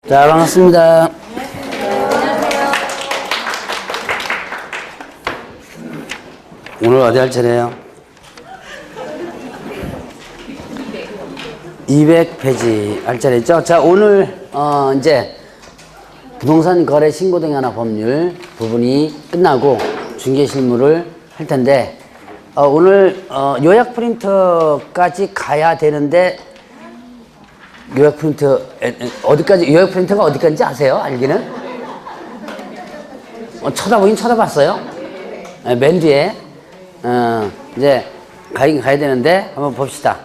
자, 반갑습니다. 오늘 어디 할 차례요? 200페이지 할 차례죠? 자, 오늘, 이제, 부동산 거래 신고 등에 관한 법률 부분이 끝나고 중개실무를 할 텐데, 오늘, 요약 프린터까지 가야 되는데, 요약 프린터, 어디까지, 요약 프린터가 어디까지 아세요? 알기는? 쳐다보긴 쳐다봤어요? 네, 맨 뒤에. 이제, 가야 되는데, 한번 봅시다.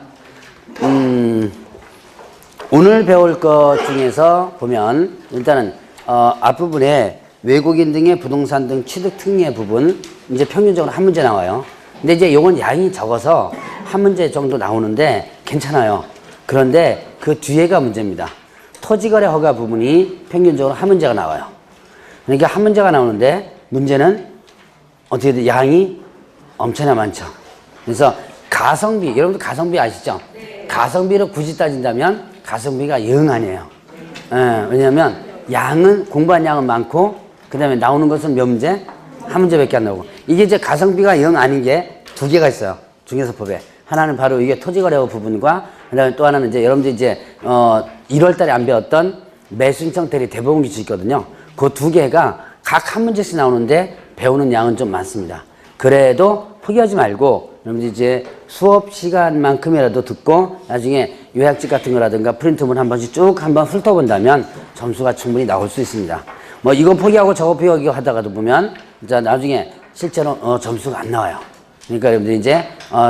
오늘 배울 것 중에서 보면, 일단은, 앞부분에 외국인 등의 부동산 등 취득 특례 부분, 이제 평균적으로 한 문제 나와요. 근데 이제 요건 양이 적어서 한 문제 정도 나오는데 괜찮아요. 그런데 그 뒤에가 문제입니다. 토지거래 허가 부분이 평균적으로 한 문제가 나와요. 그러니까 한 문제가 나오는데 문제는 어떻게 돼? 양이 엄청나 많죠. 그래서 가성비, 여러분들 가성비 아시죠? 네. 가성비를 굳이 따진다면 가성비가 영 아니에요. 왜냐하면 양은, 공부한 양은 많고 그 다음에 나오는 것은 몇 문제? 한 문제밖에 안 나오고. 이게 이제 가성비가 영 아닌 게 두 개가 있어요. 중개사법에. 하나는 바로 이게 토지거래 허가 부분과 그 다음에 또 하나는 이제 여러분들 이제 1월 달에 안 배웠던 매수신청 대리 대법원 기준이 있거든요. 그 두 개가 각 한 문제씩 나오는데 배우는 양은 좀 많습니다. 그래도 포기하지 말고 여러분들 이제 수업 시간만큼이라도 듣고 나중에 요약집 같은 거라든가 프린트본 한 번씩 쭉 한번 훑어본다면 점수가 충분히 나올 수 있습니다. 뭐 이거 포기하고 저거 포기하고 하다가도 보면 자 나중에 실제로 점수가 안 나와요. 그러니까 여러분들 이제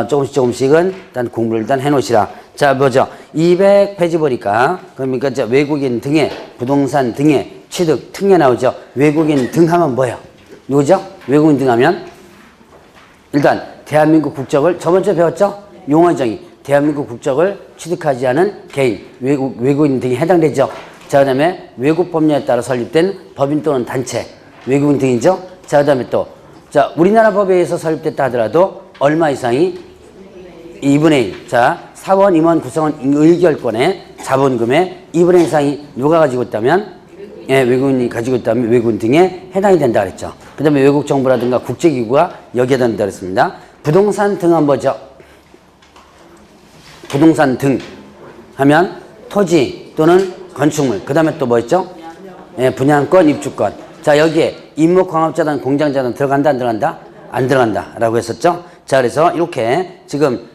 조금씩은 일단 공부를 일단 해놓으시라. 자, 뭐죠? 200페이지 보니까 그러니까 이제 외국인 등의 부동산 등의 취득 특례 나오죠. 외국인 등 하면 뭐예요? 누구죠? 외국인 등 하면 일단 대한민국 국적을 저번 주에 배웠죠? 용어정의 대한민국 국적을 취득하지 않은 개인 외국인 등이 해당되죠. 자, 그다음에 외국 법령에 따라 설립된 법인 또는 단체 외국인 등이죠. 자, 그다음에 또 자, 우리나라 법에 의해서 설립됐다 하더라도 얼마 이상이 2분의 1. 자, 사원, 임원, 구성원 의결권의 자본금의 2분의 1 이상이 누가 가지고 있다면? 예, 외국인이 가지고 있다면 외국인 등에 해당이 된다 그랬죠. 그 다음에 외국 정부라든가 국제기구가 여기에 된다 그랬습니다. 부동산 등은 뭐죠? 부동산 등 하면 토지 또는 건축물. 그 다음에 또 뭐 있죠? 예, 분양권, 입주권. 자, 여기에 임목광업자단, 공장자단 들어간다, 안 들어간다? 안 들어간다. 라고 했었죠? 자, 그래서 이렇게 지금,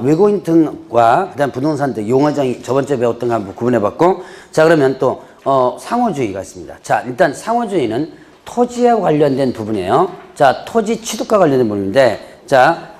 외국인 등과 그 다음 부동산 등 용어정의 저번 주에 배웠던 거 한번 구분해 봤고, 자, 그러면 또, 상호주의가 있습니다. 자, 일단 상호주의는 토지와 관련된 부분이에요. 자, 토지 취득과 관련된 부분인데, 자,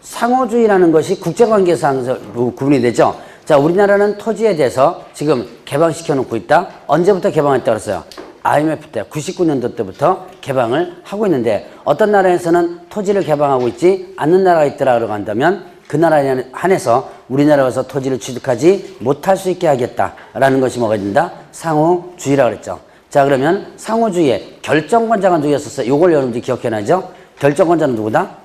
상호주의라는 것이 국제관계에서 구분이 되죠. 자, 우리나라는 토지에 대해서 지금 개방시켜 놓고 있다. 언제부터 개방했다고 그랬어요? IMF 때 99년도 때부터 개방을 하고 있는데 어떤 나라에서는 토지를 개방하고 있지 않는 나라가 있더라고 한다면 그 나라에 한해서 우리나라에서 토지를 취득하지 못할 수 있게 하겠다라는 것이 뭐가 된다? 상호주의라고 그랬죠. 자, 그러면 상호주의의 결정권자가 누구였었어요? 이걸 여러분들이 기억해놔야죠. 결정권자는 누구다?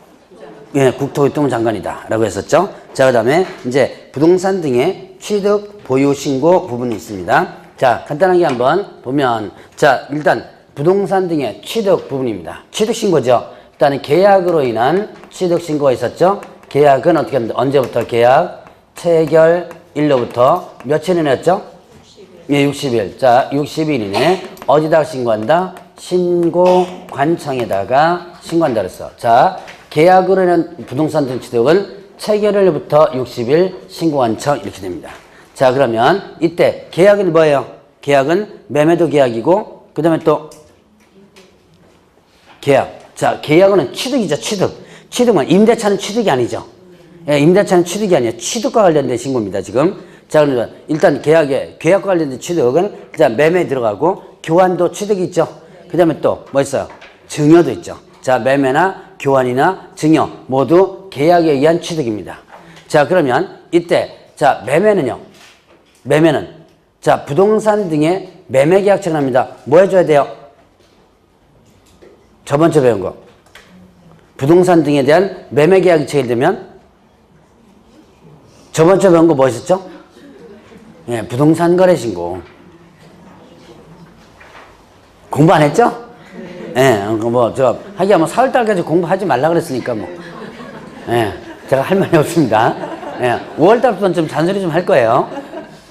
예, 국토교통부 장관이다. 라고 했었죠. 자, 그 다음에 이제 부동산 등의 취득, 보유, 신고 부분이 있습니다. 자, 간단하게 한번 보면, 자, 일단 부동산 등의 취득 부분입니다. 취득 신고죠. 일단은 계약으로 인한 취득 신고가 있었죠. 계약은 어떻게 합니까? 언제부터 계약? 체결일로부터 며칠 이내였죠? 60일. 예, 60일. 자, 60일 이내 어디다가 신고한다? 신고관청에다가 신고한다 그랬어. 자, 계약으로 인한 부동산 등 취득은 체결일부터 60일 신고관청 이렇게 됩니다. 자, 그러면 이때 계약은 뭐예요? 계약은 매매도 계약이고 그 다음에 또 계약. 자, 계약은 취득이죠. 취득은 임대차는 취득이 아니죠. 예, 임대차는 취득이 아니에요. 취득과 관련된 신고입니다. 지금. 자, 그러면 일단 계약과 관련된 취득은 일단 매매에 들어가고 교환도 취득이 있죠. 그 다음에 또 뭐 있어요? 증여도 있죠. 자, 매매나 교환이나 증여 모두 계약에 의한 취득입니다. 자, 그러면 이때 자, 매매는요. 매매는 자, 부동산 등의 매매 계약처럼 합니다. 뭐 해줘야 돼요? 저번 주에 배운 거. 부동산 등에 대한 매매 계약이 체결되면 저번 주에 배운 거 뭐 있었죠? 예, 부동산 거래 신고. 공부 안 했죠? 예, 하기야 4월달까지 공부하지 말라 그랬으니까 예, 제가 할 말이 없습니다. 예, 5월달부터는 좀 잔소리 좀 할 거예요.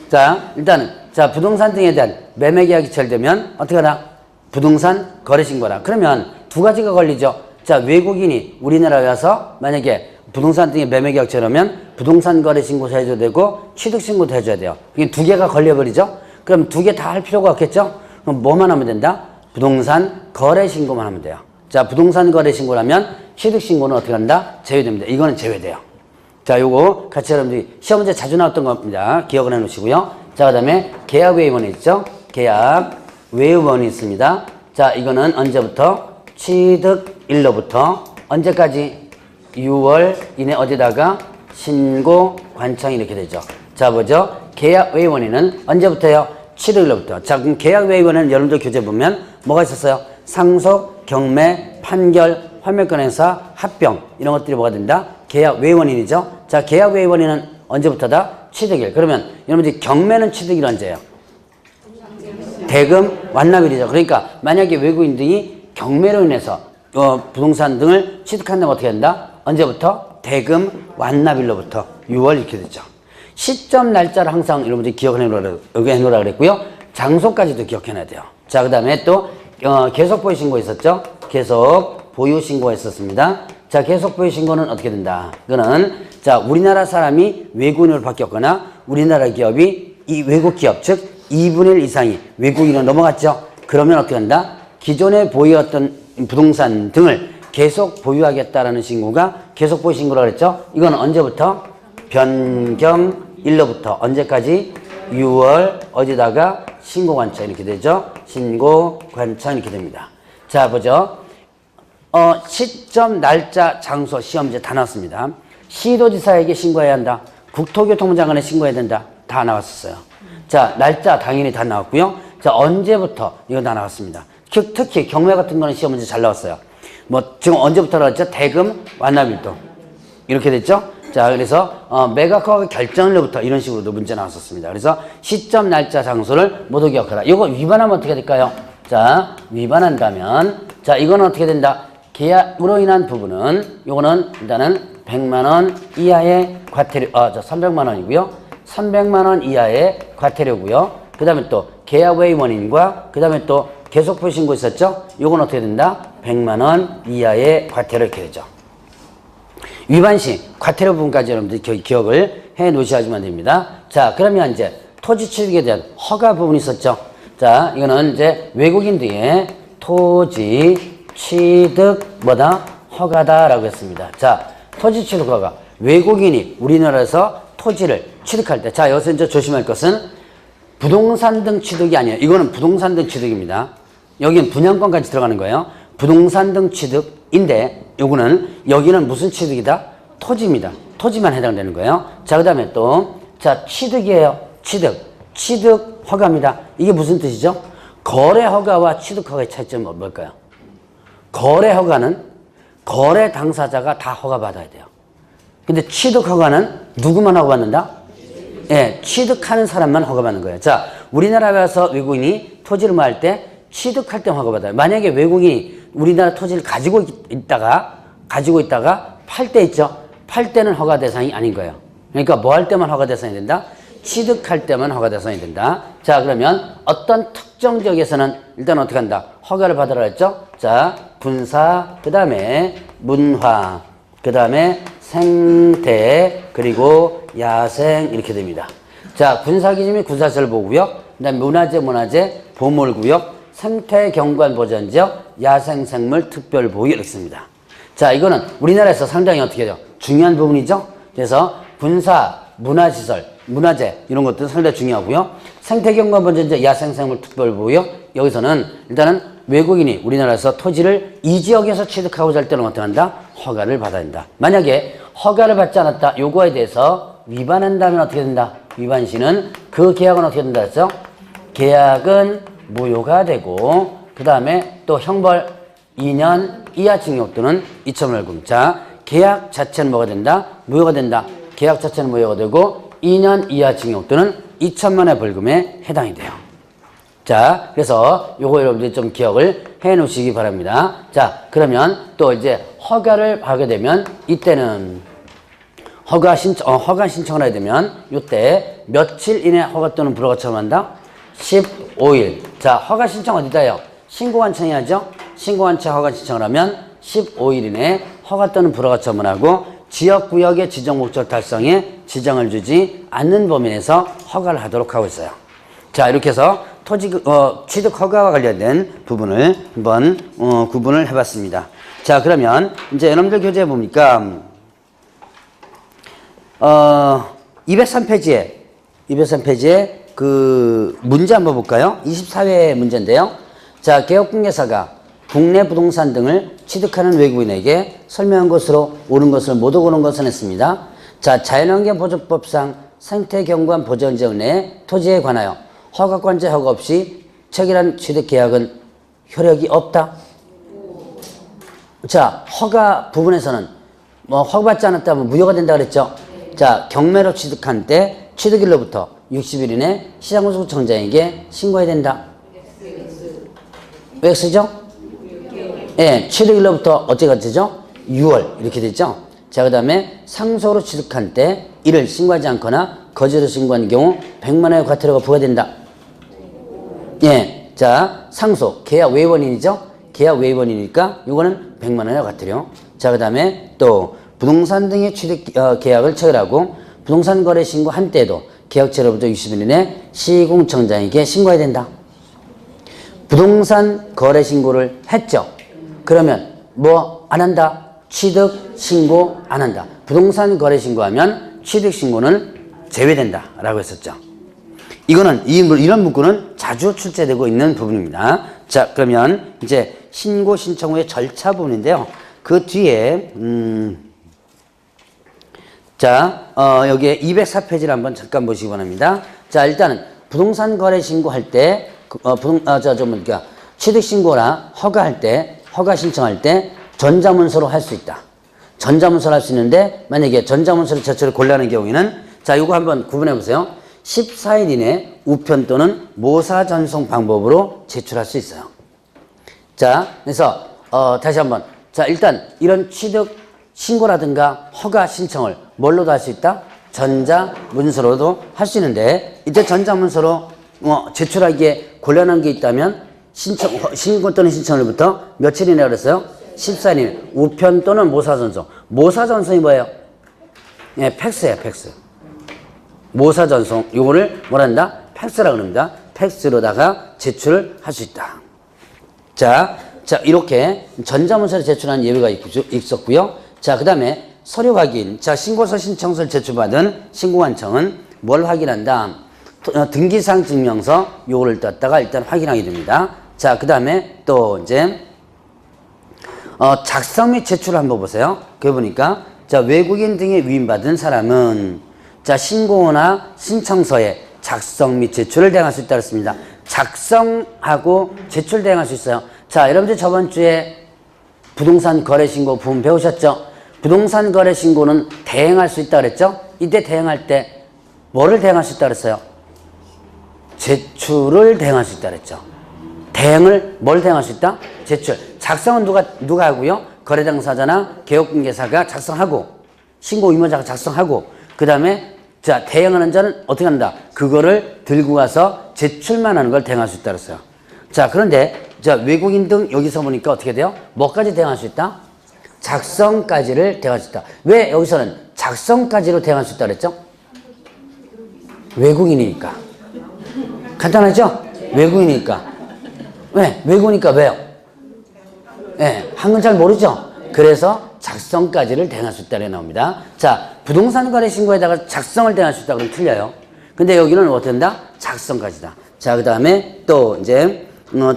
자, 일단, 부동산 등에 대한 매매 계약이 체결되면 어떻게 하나? 부동산 거래 신고라. 그러면 두 가지가 걸리죠. 자, 외국인이 우리나라에 와서 만약에 부동산 등의 매매 계약 체결하면 부동산 거래 신고서 해줘야 되고 취득 신고도 해줘야 돼요. 이게 두 개가 걸려버리죠. 그럼 두 개 다 할 필요가 없겠죠? 그럼 뭐만 하면 된다? 부동산 거래 신고만 하면 돼요. 자, 부동산 거래 신고라면 취득 신고는 어떻게 한다? 제외됩니다. 이거는 제외돼요. 자, 요거 같이 여러분들이 시험 문제 자주 나왔던 겁니다. 기억을 해 놓으시고요. 자, 그 다음에 계약 외의원이 있죠? 계약 외의원이 있습니다. 자, 이거는 언제부터? 취득일로부터 언제까지? 6월 이내 어디다가 신고 관청 이렇게 되죠. 자, 보죠. 계약 외의원이는 언제부터요? 취득일로부터. 자, 그럼 계약 외의원은 여러분들 교재 보면 뭐가 있었어요? 상속, 경매, 판결, 환멸권 행사, 합병 이런 것들이 뭐가 된다? 계약 외의원인이죠. 자, 계약 외의원인은 언제부터다? 취득일. 그러면 여러분들이 경매는 취득일 언제예요? 대금 완납일이죠. 그러니까 만약에 외국인들이 경매로 인해서 부동산 등을 취득한다면 어떻게 된다? 언제부터? 대금 완납일로부터 6월 이렇게 되죠. 시점 날짜를 항상 여러분들이 기억해 놓으라 그랬고요. 장소까지도 기억해놔야 돼요. 자, 그 다음에 또 계속 보유 신고 있었죠? 계속 보유 신고가 있었습니다. 자, 계속 보유 신고는 어떻게 된다? 이거는 자, 우리나라 사람이 외국인으로 바뀌었거나 우리나라 기업이 이 외국 기업 즉 2분의 1 이상이 외국인으로 넘어갔죠? 그러면 어떻게 한다? 기존에 보유했던 부동산 등을 계속 보유하겠다라는 신고가 계속 보유 신고라고 그랬죠? 이건 언제부터? 변경일로부터 언제까지? 6월 어디다가 신고관청 이렇게 되죠? 신고관청 이렇게 됩니다. 자, 보죠. 시점, 날짜, 장소, 시험제 다 나왔습니다. 시도지사에게 신고해야 한다. 국토교통부 장관에 신고해야 된다. 다 나왔었어요. 자, 날짜 당연히 다 나왔고요. 자, 언제부터 이거 다 나왔습니다. 특히 경매 같은 거는 시험 문제 잘 나왔어요. 지금 언제부터 나왔죠? 대금 완납일도 이렇게 됐죠? 자, 그래서 매각허가 결정일로부터 이런 식으로도 문제 나왔었습니다. 그래서 시점, 날짜, 장소를 모두 기억하라. 이거 위반하면 어떻게 될까요? 자, 위반한다면 자, 이거는 어떻게 된다? 계약으로 인한 부분은 요거는 일단은 100만 원 이하의 과태료 300만 원이고요. 300만 원 이하의 과태료고요. 그다음에 또 계약 외의 원인과 그다음에 또 계속 보유 신고 있었죠? 요건 어떻게 된다? 100만 원 이하의 과태료 이렇게 되죠. 위반 시 과태료 부분까지 여러분들 기억을 해 놓으셔야지만 됩니다. 자, 그러면 이제 토지 취득에 대한 허가 부분이 있었죠. 자, 이거는 이제 외국인들의 토지 취득 허가다라고 했습니다. 자, 토지 취득 허가. 외국인이 우리나라에서 토지를 취득할 때, 자, 여기서 이제 조심할 것은 부동산 등 취득이 아니에요. 이거는 부동산 등 취득입니다. 여기는 분양권까지 들어가는 거예요. 부동산 등 취득인데, 여기는 무슨 취득이다? 토지입니다. 토지만 해당되는 거예요. 자, 그 다음에 또, 자, 취득이에요. 취득 허가입니다. 이게 무슨 뜻이죠? 거래 허가와 취득 허가의 차이점은 뭘까요? 거래 허가는 거래 당사자가 다 허가받아야 돼요. 근데 취득 허가는 누구만 허가받는다? 예, 취득하는 사람만 허가받는 거예요. 자, 우리나라에 와서 외국인이 토지를 뭐 할 때 취득할 때 허가받아요. 만약에 외국인이 우리나라 토지를 가지고 있다가 팔 때 있죠? 팔 때는 허가 대상이 아닌 거예요. 그러니까 뭐 할 때만 허가 대상이 된다? 취득할 때만 허가 대상이 된다. 자, 그러면 어떤 특정 지역에서는 일단 어떻게 한다? 허가를 받으라 했죠? 자, 군사, 그 다음에 문화, 그 다음에 생태, 그리고 야생 이렇게 됩니다. 자, 군사기지및 군사시설 보호구역, 그 다음에 문화재 보물구역, 생태경관보전지역, 야생생물 특별보호구역 이렇게 씁니다. 자, 이거는 우리나라에서 상당히 어떻게 해요? 중요한 부분이죠? 그래서 군사, 문화시설, 문화재 이런 것도 상당히 중요하고요. 생태경관보전지역, 야생생물 특별보호구역 여기서는 일단은 외국인이 우리나라에서 토지를 이 지역에서 취득하고자 할 때는 어떻게 한다? 허가를 받아야 된다. 만약에 허가를 받지 않았다. 요거에 대해서 위반한다면 어떻게 된다? 위반 시는 그 계약은 어떻게 된다 했죠? 계약은 무효가 되고 그 다음에 또 형벌 2년 이하 징역 또는 2천만 원금. 자, 계약 자체는 뭐가 된다? 무효가 된다. 계약 자체는 무효가 되고 2년 이하 징역 또는 2천만 원의 벌금에 해당이 돼요. 자, 그래서 요거 여러분들이 좀 기억을 해 놓으시기 바랍니다. 자, 그러면 또 이제 허가를 하게 되면 이때는 허가 신청을 하게 되면 이때 며칠 이내 허가 또는 불허가 처분한다? 15일. 자, 허가 신청 어디다 해요? 신고관청해야죠. 신고관청 허가 신청을 하면 15일 이내 허가 또는 불허가 처분하고 지역구역의 지정 목적 달성에 지정을 주지 않는 범위 내에서 허가를 하도록 하고 있어요. 자, 이렇게 해서 취득 허가와 관련된 부분을 한번 구분을 해봤습니다. 자, 그러면 이제 여러분들 교재에 보니까 203페이지에 그 문제 한번 볼까요? 24회 문제인데요. 자, 개업공개사가 국내 부동산 등을 취득하는 외국인에게 설명한 것으로 옳은 것을 모두 고른 것을 했습니다. 자, 자연환경보존법상 생태경관 보전지역 내 토지에 관하여 허가권자 허가 없이 체결한 취득계약은 효력이 없다. 자, 허가 부분에서는 뭐 허가받지 않았다면 무효가 된다 그랬죠. 자, 경매로 취득한 때 취득일로부터 60일 이내 시장군수청장에게 신고해야 된다. 왜 쓰죠? 예, 취득일로부터 어찌가 되죠? 6월 이렇게 되죠. 자, 그 다음에 상소로 취득한 때 이를 신고하지 않거나 거짓으로 신고한 경우 100만 원의 과태료가 부과된다. 예, 자, 상소 계약 외원인이죠. 계약 외원이니까 이거는 100만 원의 과태료. 자, 그 다음에 또 부동산 등의 취득 계약을 체결하고 부동산 거래 신고한 때에도 계약체로부터 60일 이내 시공청장에게 신고해야 된다. 부동산 거래 신고를 했죠. 그러면 뭐 안 한다? 취득 신고 안 한다. 부동산 거래 신고하면 취득 신고는 제외된다 라고 했었죠. 이거는 이런 문구는 자주 출제되고 있는 부분입니다. 자, 그러면 이제 신고 신청 후의 절차 부분인데요. 그 뒤에 여기에 204페이지를 한번 잠깐 보시기 바랍니다. 자, 일단은 부동산 거래 신고할 때 취득 신고나 허가 신청할 때 전자문서로 할 수 있다. 전자문서로 할 수 있는데 만약에 전자문서를 제출을 곤란한 경우에는 자, 요거 한번 구분해 보세요. 14일 이내 우편 또는 모사 전송 방법으로 제출할 수 있어요. 자, 그래서 다시 한번 자, 일단 이런 취득 신고라든가 허가 신청을 뭘로도 할 수 있다? 전자문서로도 할 수 있는데 이때 전자문서로 제출하기에 곤란한 게 있다면 신고 또는 신청일부터 며칠 이내라 그랬어요? 14일 이내 우편 또는 모사 전송. 모사 전송이 뭐예요? 예, 팩스예요, 팩스. 모사 전송 요거를 뭐라 한다? 팩스라고 합니다. 팩스로다가 제출을 할 수 있다. 자, 이렇게 전자문서를 제출하는 예외가 있었고요. 자, 그 다음에 서류 확인. 자, 신고서 신청서를 제출받은 신고관청은 뭘 확인한다? 등기사항 증명서 요거를 떴다가 일단 확인하게 됩니다. 자, 그 다음에 또 이제 작성 및 제출을 한번 보세요. 그래 보니까 자, 외국인 등에 위임받은 사람은 자, 신고나 신청서에 작성 및 제출을 대행할 수 있다 그랬습니다. 작성하고 제출 대행할 수 있어요. 자, 여러분들 저번 주에 부동산 거래 신고 부분 배우셨죠? 부동산 거래 신고는 대행할 수 있다 그랬죠? 이때 대행할 때 뭐를 대행할 수 있다 그랬어요? 제출을 대행할 수 있다 그랬죠. 대행을 뭘 대행할 수 있다? 제출. 작성은 누가 하고요? 거래 당사자나 개업공개사가 작성하고 신고 의무자가 작성하고 그 다음에 자, 대행하는 자는 어떻게 한다? 그거를 들고 가서 제출만 하는 걸 대행할 수 있다 그랬어요. 자, 그런데 자, 외국인 등 여기서 보니까 어떻게 돼요? 뭐까지 대행할 수 있다? 작성까지를 대행할 수 있다. 왜 여기서는 작성까지로 대행할 수 있다 그랬죠? 외국인이니까. 간단하죠? 외국인이니까. 왜? 외국이니까 왜요? 네, 한글 잘 모르죠? 그래서 작성까지를 대행할 수 있다고 나옵니다. 자, 부동산 거래 신고에다가 작성을 대행할 수 있다 그러면 틀려요. 근데 여기는 어떻게 된다? 작성까지다. 자, 그 다음에 또 이제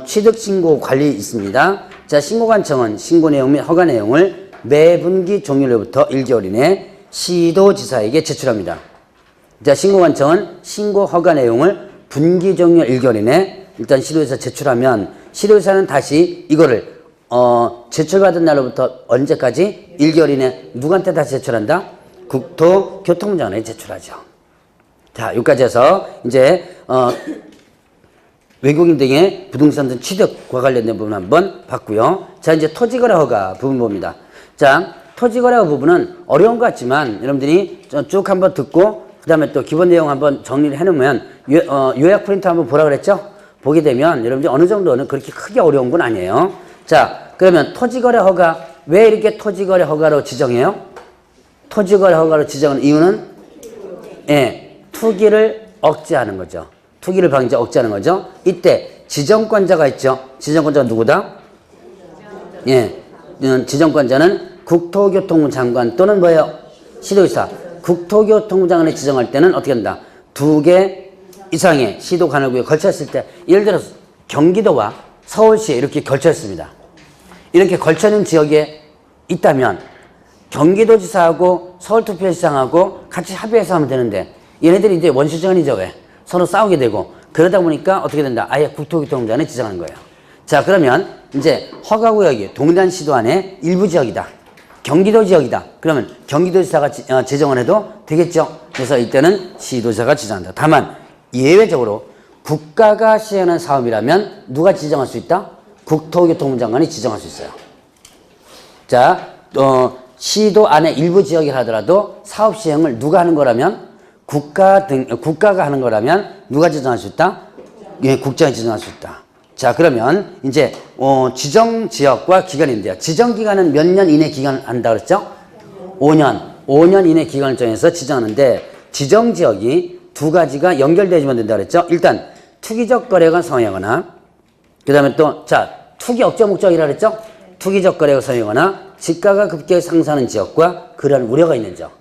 취득 신고 관리 있습니다. 자, 신고관청은 신고 내용 및 허가 내용을 매 분기 종료일로부터 1개월 이내 시도지사에게 제출합니다. 자, 신고관청은 신고 허가 내용을 분기 종료 1개월 이내 일단 시도지사 제출하면 시도지사는 다시 이거를 제출받은 날로부터 언제까지? 1개월 이내 누구한테 다시 제출한다? 국토교통부장관에 제출하죠. 자, 여기까지 해서 이제 외국인 등의 부동산 등 취득과 관련된 부분 한번 봤고요. 자, 이제 토지거래 허가 부분 봅니다. 자, 토지거래 허가 부분은 어려운 것 같지만 여러분들이 쭉 한번 듣고 그 다음에 또 기본 내용 한번 정리를 해놓으면 요약 프린트 한번 보라 그랬죠? 보게 되면 여러분들이 어느 정도는 그렇게 크게 어려운 건 아니에요. 자, 그러면 토지거래 허가 왜 이렇게 토지거래 허가로 지정해요? 토지거래 허가로 지정하는 이유는 투기를 억제하는 거죠. 투기를 억제하는 거죠. 이때 지정권자가 있죠. 지정권자가 누구다? 지정권자는 국토교통부 장관 또는 뭐예요? 시도지사. 국토교통부 장관을 지정할 때는 어떻게 한다? 2개 이상의 시도 관할구에 걸쳐있을 때, 예를 들어서 경기도와 서울시에 이렇게 걸쳐있습니다. 이렇게 걸쳐있는 지역에 있다면 경기도지사하고 서울특별시장하고 같이 합의해서 하면 되는데, 얘네들이 이제 원시정원이죠. 왜? 서로 싸우게 되고, 그러다 보니까 어떻게 된다? 아예 국토교통부장관을 지정하는 거예요. 자, 그러면 이제 허가구역이 동단시도 안에 일부 지역이다. 경기도 지역이다. 그러면 경기도지사가 지정을 해도 되겠죠. 그래서 이때는 시도지사가 지정한다. 다만 예외적으로 국가가 시행하는 사업이라면 누가 지정할 수 있다? 국토교통부 장관이 지정할 수 있어요. 자, 시도 안에 일부 지역이라 하더라도 사업 시행을 누가 하는 거라면 국가가 하는 거라면 누가 지정할 수 있다? 예, 국장이 지정할 수 있다. 자, 그러면 이제 지정 지역과 기간인데요. 지정 기간은 몇 년 이내 기간을 한다 그랬죠? 5년 이내 기간을 정해서 지정하는데, 지정 지역이 두 가지가 연결되어지면 된다 그랬죠? 일단 투기적 거래가 성행하거나, 그 다음에 또 투기 억제 목적이라 그랬죠? 투기적 거래가 성행하거나 지가가 급격히 상승하는 지역과 그러한 우려가 있는 지역.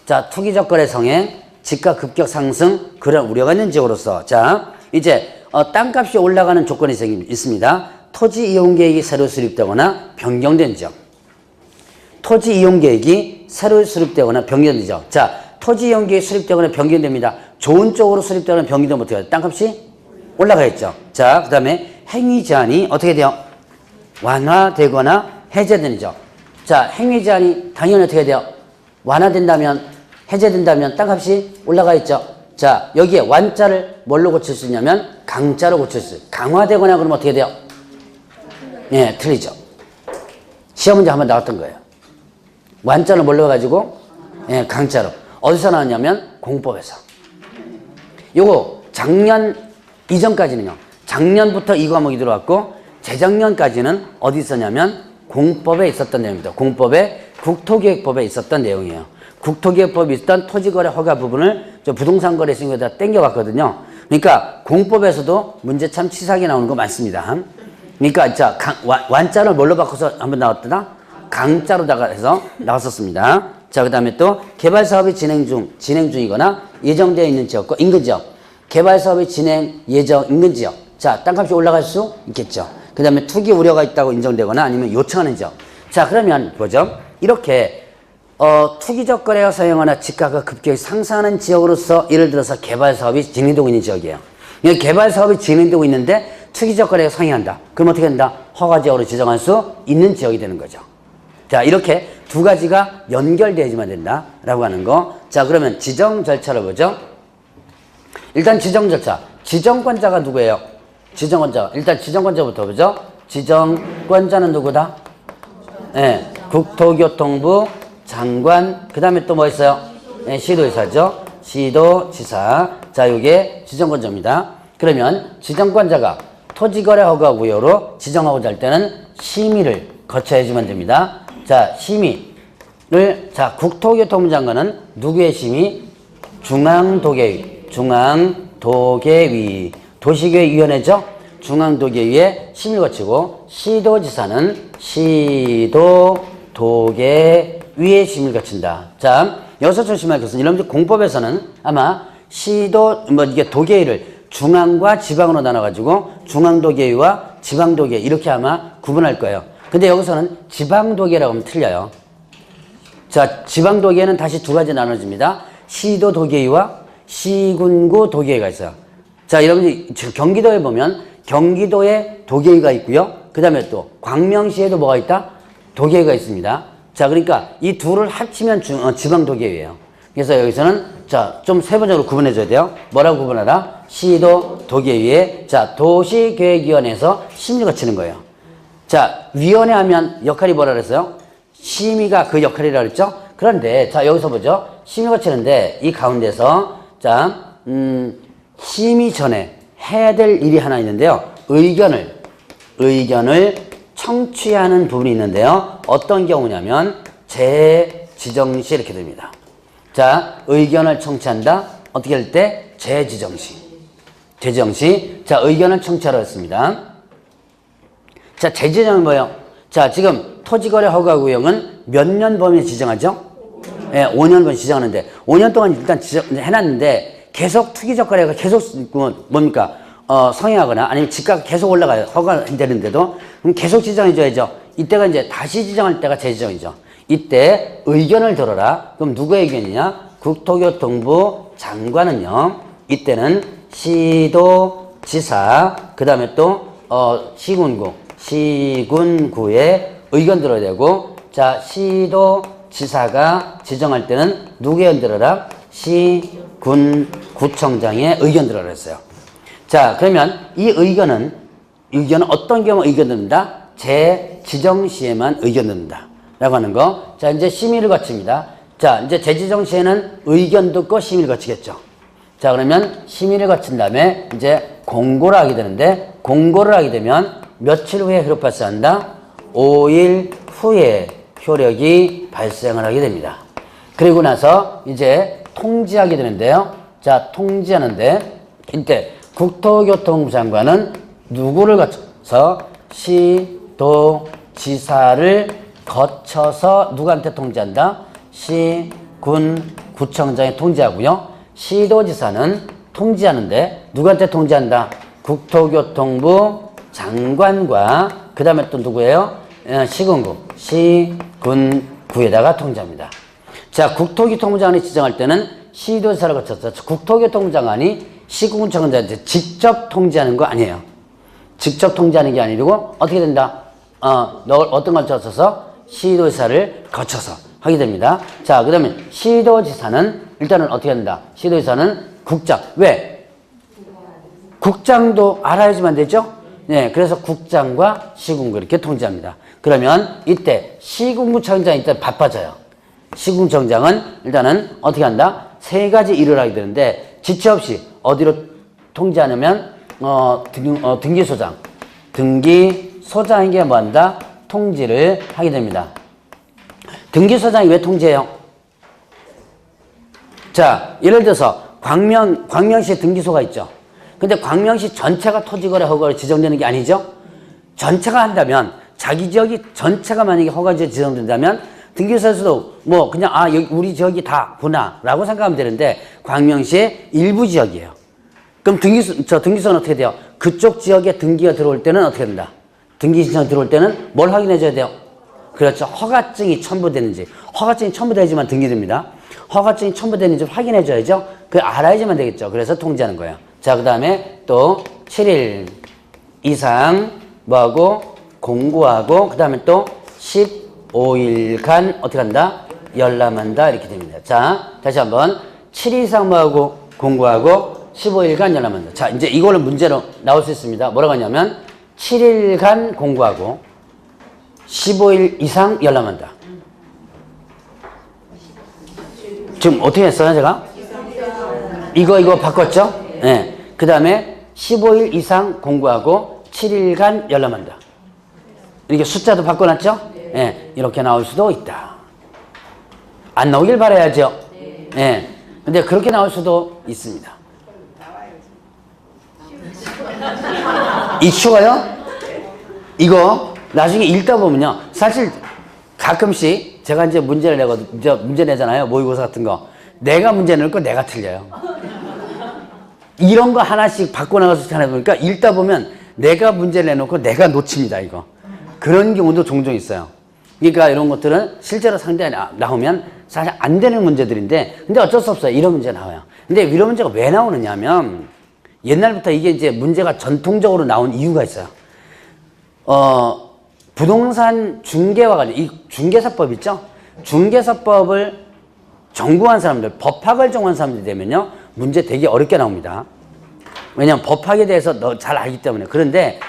자, 투기적 거래 성행, 지가 급격 상승, 그런 우려가 있는 지역으로서, 자, 이제 땅값이 올라가는 조건이 있습니다. 토지 이용 계획이 새로 수립되거나 변경된 지역. 토지 이용 계획이 새로 수립되거나 변경된 지역. 자, 토지 이용 계획이 수립되거나 변경됩니다. 좋은 쪽으로 수립되거나 변경되면 어떻게 해요? 땅값이 올라가겠죠. 자, 그 다음에 행위 제한이 어떻게 돼요? 완화되거나 해제되는 지역. 자, 행위 제한이 당연히 어떻게 돼요? 완화된다면, 해제된다면 땅값이 올라가겠죠. 자, 여기에 완자를 뭘로 고칠 수 있냐면 강자로 고칠 수 있어요. 강화되거나 그러면 어떻게 돼요? 예, 틀리죠. 시험 문제 한번 나왔던 거예요. 완자를 뭘로 해가지고? 예, 강자로. 어디서 나왔냐면 공법에서. 요거 작년 이전까지는요. 작년부터 이 과목이 들어왔고 재작년까지는 어디 있었냐면 공법에 있었던 내용입니다. 공법에 국토기획법에 있었던 내용이에요. 국토기획법에 있었던 토지거래 허가 부분을 저 부동산 거래 신고에다 땡겨왔거든요. 그러니까 공법에서도 문제 참 치사하게 나오는 거 많습니다. 그러니까 자, 완자를 뭘로 바꿔서 한번 나왔더라? 강자로다가 해서 나왔었습니다. 자, 그 다음에 또 개발 사업이 진행 중이거나 예정되어 있는 지역과 인근 지역. 개발 사업이 진행 예정 인근 지역. 자, 땅값이 올라갈 수 있겠죠. 그 다음에 투기 우려가 있다고 인정되거나 아니면 요청하는 지역. 자, 그러면 보죠. 이렇게 투기적 거래가 사용하거나 지가가 급격히 상승하는 지역으로서 예를 들어서 개발 사업이 진행되고 있는 지역이에요. 개발 사업이 진행되고 있는데 투기적 거래가 상행한다. 그럼 어떻게 된다? 허가 지역으로 지정할 수 있는 지역이 되는 거죠. 자, 이렇게 두 가지가 연결되어야지만 된다라고 하는 거. 자, 그러면 지정 절차를 보죠. 일단 지정 절차. 지정권자가 누구예요? 지정권자. 일단 지정권자부터 보죠. 지정권자는 누구다? 네, 국토교통부 장관. 그 다음에 또 뭐 있어요? 네, 시도지사죠. 시도지사. 자, 이게 지정권자입니다. 그러면 지정권자가 토지거래 허가 구역으로 지정하고자 할 때는 심의를 거쳐야지만 됩니다. 자, 심의를, 자, 국토교통부 장관은 누구의 심의? 중앙도계위. 중앙도계위. 도시계획위원회죠? 중앙도계위에 심의를 거치고, 시도지사는 시도도계위에 심의를 거친다. 자, 여기서 조심할 것은, 여러분들 공법에서는 아마 이게 도계위를 중앙과 지방으로 나눠가지고, 중앙도계위와 지방도계위, 이렇게 아마 구분할 거예요. 근데 여기서는 지방도계라고 하면 틀려요. 자, 지방도계는 다시 두 가지 나눠집니다. 시도도계위와 시군구 도계위가 있어요. 자, 여러분들 경기도에 보면 경기도에 도계위가 있고요. 그 다음에 또 광명시에도 뭐가 있다? 도계위가 있습니다. 자, 그러니까 이 둘을 합치면 지방도계위예요. 그래서 여기서는 자, 좀 세부적으로 구분해 줘야 돼요. 뭐라고 구분하라? 시도, 도계위에 자, 도시계획위원회에서 심의를 거치는 거예요. 자, 위원회 하면 역할이 뭐라 그랬어요? 심의가 그 역할이라 그랬죠? 그런데 자, 여기서 보죠. 심의 거치는데 이 가운데서 자, 심의 전에 해야 될 일이 하나 있는데요. 의견을 청취하는 부분이 있는데요. 어떤 경우냐면 재지정시 이렇게 됩니다. 자, 의견을 청취한다. 어떻게 할 때? 재지정시. 자, 의견을 청취하러 했습니다. 자, 재지정은 뭐예요? 자, 지금 토지거래 허가구역은 몇 년 범위에 지정하죠? 예, 5년 범위 지정하는데 5년 동안 일단 해놨는데 계속 투기적 거래가 계속 뭡니까? 성행하거나 아니면 집가가 계속 올라가요. 허가가 되는데도 그럼 계속 지정해줘야죠. 이때가 이제 다시 지정할 때가 재지정이죠. 이때 의견을 들어라. 그럼 누구의 의견이냐? 국토교통부 장관은요. 이때는 시도지사 그 다음에 또 시군구의 의견 들어야 되고 자 시도지사가 지정할 때는 누구의 의견 들어라? 시군구청장의 의견 들어라 했어요. 자 그러면 이 의견은 어떤 경우 의견 듣는다? 재지정 시에만 의견 듣는다 라고 하는 거. 자 이제 심의를 거칩니다. 자 이제 재지정 시에는 의견 듣고 심의를 거치겠죠. 자 그러면 심의를 거친 다음에 이제 공고를 하게 되는데 공고를 하게 되면 며칠 후에 효력 발생한다? 5일 후에 효력이 발생을 하게 됩니다. 그리고 나서 이제 통지하게 되는데요. 자 통지하는데 이때 국토교통부 장관은 누구를 거쳐서 시도지사를 거쳐서 누구한테 통지한다? 시군구청장에 통지하고요. 시도지사는 통지하는데 누구한테 통지한다? 국토교통부 장관과 그 다음에 또 누구예요? 시군구에다가 통지합니다. 자, 국토교통부 장관이 지정할 때는 시도지사를 거쳐서 국토교통부 장관이 시군구청장한테 직접 통지하는 거 아니에요. 직접 통지하는 게 아니고 어떻게 된다? 어떤 걸 거쳐서 시도지사를 거쳐서 하게 됩니다. 자, 그 다음에 시도지사는 일단은 어떻게 한다? 시도지사는 국장. 왜? 국장도 알아야지만 되죠? 네, 그래서 국장과 시군구 이렇게 통지합니다. 그러면 이때 시군구청장이 일단 바빠져요. 시군구청장은 일단은 어떻게 한다? 세 가지 일을 하게 되는데 지체 없이 어디로 통지하냐면 등기소장. 등기소장에게 뭐 한다? 통지를 하게 됩니다. 등기소장이 왜 통지해요? 자, 예를 들어서 광명시에 등기소가 있죠. 근데 광명시 전체가 토지거래 허가로 지정되는 게 아니죠. 전체가 한다면 자기 지역이 전체가 만약에 허가지에 지정된다면 등기소에서도 뭐 그냥 여기 우리 지역이 다구나 라고 생각하면 되는데 광명시의 일부 지역이에요. 그럼 등기소는 어떻게 돼요? 그쪽 지역에 등기가 들어올 때는 어떻게 된다? 등기 신청 들어올 때는 뭘 확인해 줘야 돼요? 그렇죠. 허가증이 첨부되는지. 허가증이 첨부되지만 등기됩니다. 허가증이 첨부되는지 확인해 줘야죠. 그걸 알아야지만 되겠죠. 그래서 통지하는 거예요. 자, 그 다음에 또 7일 이상 뭐하고 공고하고 그 다음에 또 15일간 어떻게 한다? 열람한다 이렇게 됩니다. 자, 다시 한번 7일 이상 뭐하고 공고하고 15일간 열람한다. 자, 이제 이거는 문제로 나올 수 있습니다. 뭐라고 하냐면 7일간 공고하고 15일 이상 열람한다. 지금 어떻게 했어요, 제가? 이거 바꿨죠? 네. 그 다음에 15일 이상 공고하고 7일간 열람한다. 이렇게 숫자도 바꿔놨죠? 네. 이렇게 나올 수도 있다. 안 나오길 바라야죠. 네. 근데 그렇게 나올 수도 있습니다. 익숙해요? 이거 나중에 읽다 보면요. 사실 가끔씩 제가 이제 문제를 문제 내잖아요. 모의고사 같은 거. 내가 문제 낼 거 내가 틀려요. 이런 거 하나씩 바꿔나가서 찾아보니까 읽다 보면 내가 문제를 내놓고 내가 놓칩니다, 이거. 그런 경우도 종종 있어요. 그러니까 이런 것들은 실제로 상대에 나오면 사실 안 되는 문제들인데, 근데 어쩔 수 없어요. 이런 문제 나와요. 근데 이런 문제가 왜 나오느냐 하면, 옛날부터 이게 이제 문제가 전통적으로 나온 이유가 있어요. 부동산 중개와 관련, 이 중개사법 있죠? 중개사법을 전공한 사람들, 법학을 전공한 사람들이 되면요, 문제 되게 어렵게 나옵니다. 왜냐하면 법학에 대해서 너 잘 알기 때문에. 그런데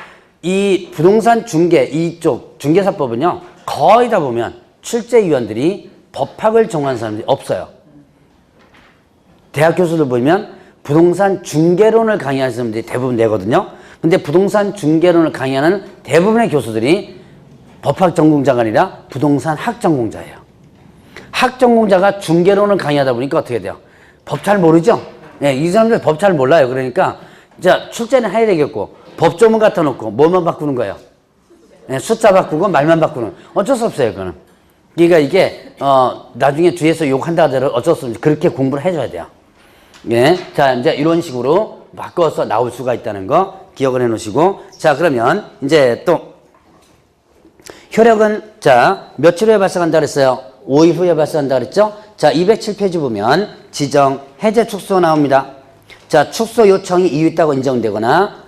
이 부동산 중개, 이쪽 중개사법은요, 거의 다 보면 출제위원들이 법학을 전공한 사람들이 없어요. 대학 교수들 보면 부동산 중개론을 강의하는 사람들이 대부분 되거든요. 근데 부동산 중개론을 강의하는 대부분의 교수들이 법학 전공자가 아니라 부동산 학 전공자예요. 학 전공자가 중개론을 강의하다 보니까 어떻게 돼요? 법 잘 모르죠? 네, 이 사람들 법 잘 몰라요. 그러니까 자, 출제는 해야 되겠고 법조문 갖다 놓고 뭐만 바꾸는 거예요? 네, 숫자 바꾸고 말만 바꾸는. 어쩔 수 없어요, 그거는. 그러니까 이게 나중에 뒤에서 욕한다 하더라도 어쩔 수 없이 그렇게 공부를 해줘야 돼요. 예, 자, 이제 이런 식으로 바꿔서 나올 수가 있다는 거 기억을 해 놓으시고, 자, 그러면 이제 또 효력은 자, 며칠 후에 발생한다 그랬어요? 5일 후에 발생한다 그랬죠? 자, 207페이지 보면 지정 해제 축소 나옵니다. 자, 축소 요청이 이유 있다고 인정되거나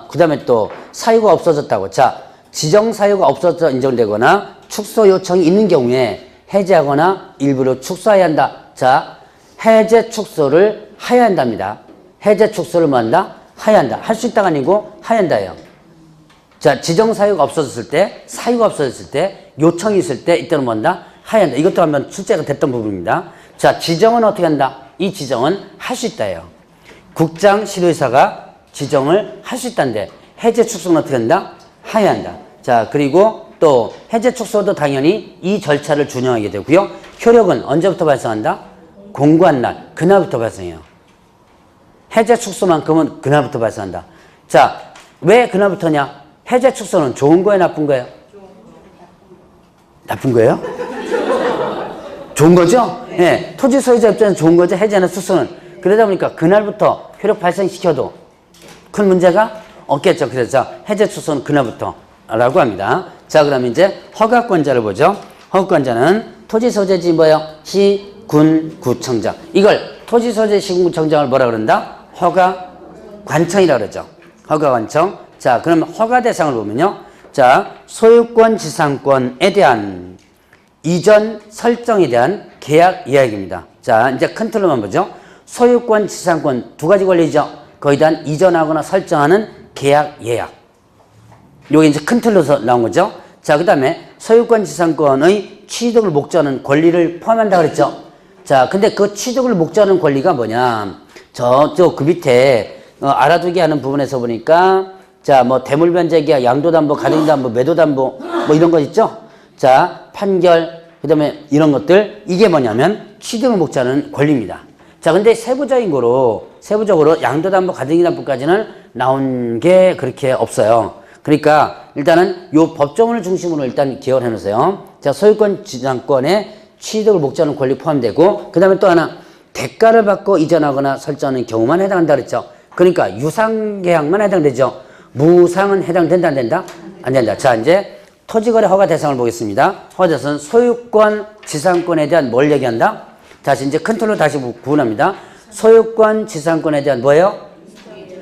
그 다음에 또 사유가 없어졌다고. 자, 지정 사유가 없어져 인정되거나 축소 요청이 있는 경우에 해제하거나 일부러 축소해야 한다. 자, 해제 축소를 하야 한답니다. 해제 축소를 뭐 한다? 하야 한다. 할 수 있다가 아니고 하야 한다예요. 자, 지정 사유가 없어졌을 때, 사유가 없어졌을 때, 요청이 있을 때 이때는 뭐 한다? 하야 한다. 이것도 한번 출제가 됐던 부분입니다. 자, 지정은 어떻게 한다? 이 지정은 할 수 있다예요. 국장 시도의사가 지정을 할 수 있다는데 해제 축소는 어떻게 한다? 하야 한다. 자, 그리고 또 해제 축소도 당연히 이 절차를 준용하게 되고요. 효력은 언제부터 발생한다? 공고한 날, 그날부터 발생해요. 해제 축소만큼은 그날부터 발생한다. 자, 왜 그날부터냐? 해제 축소는 좋은 거예요, 나쁜 거예요? 나쁜 거예요? 좋은 거죠? 예, 네, 토지 소유자 입장에서 좋은 거죠, 해제나 축소는. 그러다 보니까 그날부터 효력 발생시켜도 큰 문제가 없겠죠. 그래서 해제 축소는 그날부터 라고 합니다. 자, 그럼 이제 허가권자를 보죠. 허가권자는 토지 소재지 뭐예요? 시, 군, 구청장. 이걸 토지 소재 시군구청장을 뭐라 그런다? 허가관청이라고 그러죠. 허가관청. 자, 그럼 허가 대상을 보면요. 자, 소유권, 지상권에 대한 이전 설정에 대한 계약 이야기입니다. 자, 이제 큰 틀로만 보죠. 소유권, 지상권 두 가지 권리죠. 거기에 대한 이전하거나 설정하는 계약, 예약. 요게 이제 큰 틀로 나온 거죠. 자, 그 다음에 소유권, 지상권의 취득을 목적하는 권리를 포함한다 그랬죠. 자, 근데 그 취득을 목적하는 권리가 뭐냐. 그 밑에 알아두게 하는 부분에서 보니까 자, 뭐 대물변제계약, 양도담보, 가등담보, 매도담보 뭐 이런 거 있죠. 자, 판결, 그 다음에 이런 것들, 이게 뭐냐면 취득을 목적하는 권리입니다. 자, 근데 세부적으로 양도담보, 가등기담보까지는 나온 게 그렇게 없어요. 그러니까 일단은 요 법조문을 중심으로 일단 기억을 해놓으세요. 자, 소유권, 지상권에 취득을 목적하는 권리 포함되고, 그 다음에 또 하나, 대가를 받고 이전하거나 설정하는 경우만 해당한다 그랬죠. 그러니까 유상계약만 해당되죠. 무상은 해당된다, 안 된다? 안 된다. 자, 이제 토지거래 허가 대상을 보겠습니다. 허가 대상은 소유권, 지상권에 대한 뭘 얘기한다? 다시 이제 큰 틀로 다시 구분합니다. 소유권, 지상권에 대한 뭐예요?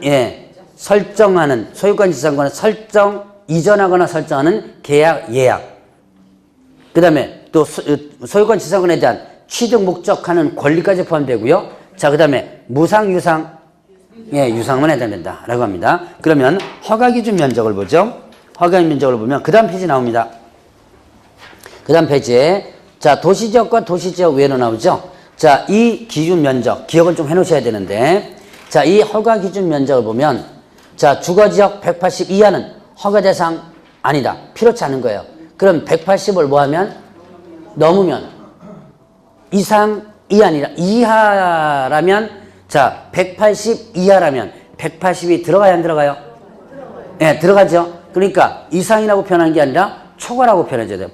예, 설정하는, 소유권, 지상권을 설정, 이전하거나 설정하는 계약, 예약. 그 다음에 또 소유권, 지상권에 대한 취득 목적하는 권리까지 포함되고요. 자, 그 다음에 무상, 유상, 예, 유상만 해당된다 라고 합니다. 그러면 허가기준 면적을 보죠. 허가기준 면적을 보면 그 다음 페이지 나옵니다. 그 다음 페이지에 자, 도시지역과 도시지역 외로 나오죠. 자, 이 기준 면적 기억을 좀 해놓으셔야 되는데, 자, 이 허가기준 면적을 보면 자, 주거지역 180 이하는 허가 대상 아니다, 필요치 않은 거예요. 그럼 180을 뭐하면 넘으면 이상이 아니라 이하라면, 자, 180 이하라면 180이 들어가야 안 들어가요? 예, 네, 들어가죠. 그러니까 이상이라고 표현하는 게 아니라 초과라고 표현해줘야 돼요.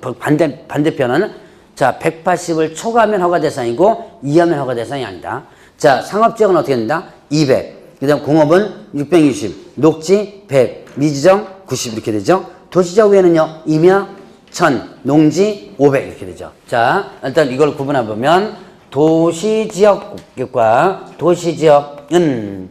반대편은 자, 180을 초과하면 허가 대상이고 이하면 허가 대상이 아니다. 자, 상업지역은 어떻게 된다? 200. 그 다음 공업은 660, 녹지 100, 미지정 90 이렇게 되죠. 도시지역 외에는요, 임야 1000, 농지 500 이렇게 되죠. 자, 일단 이걸 구분해보면 도시지역과 도시지역은,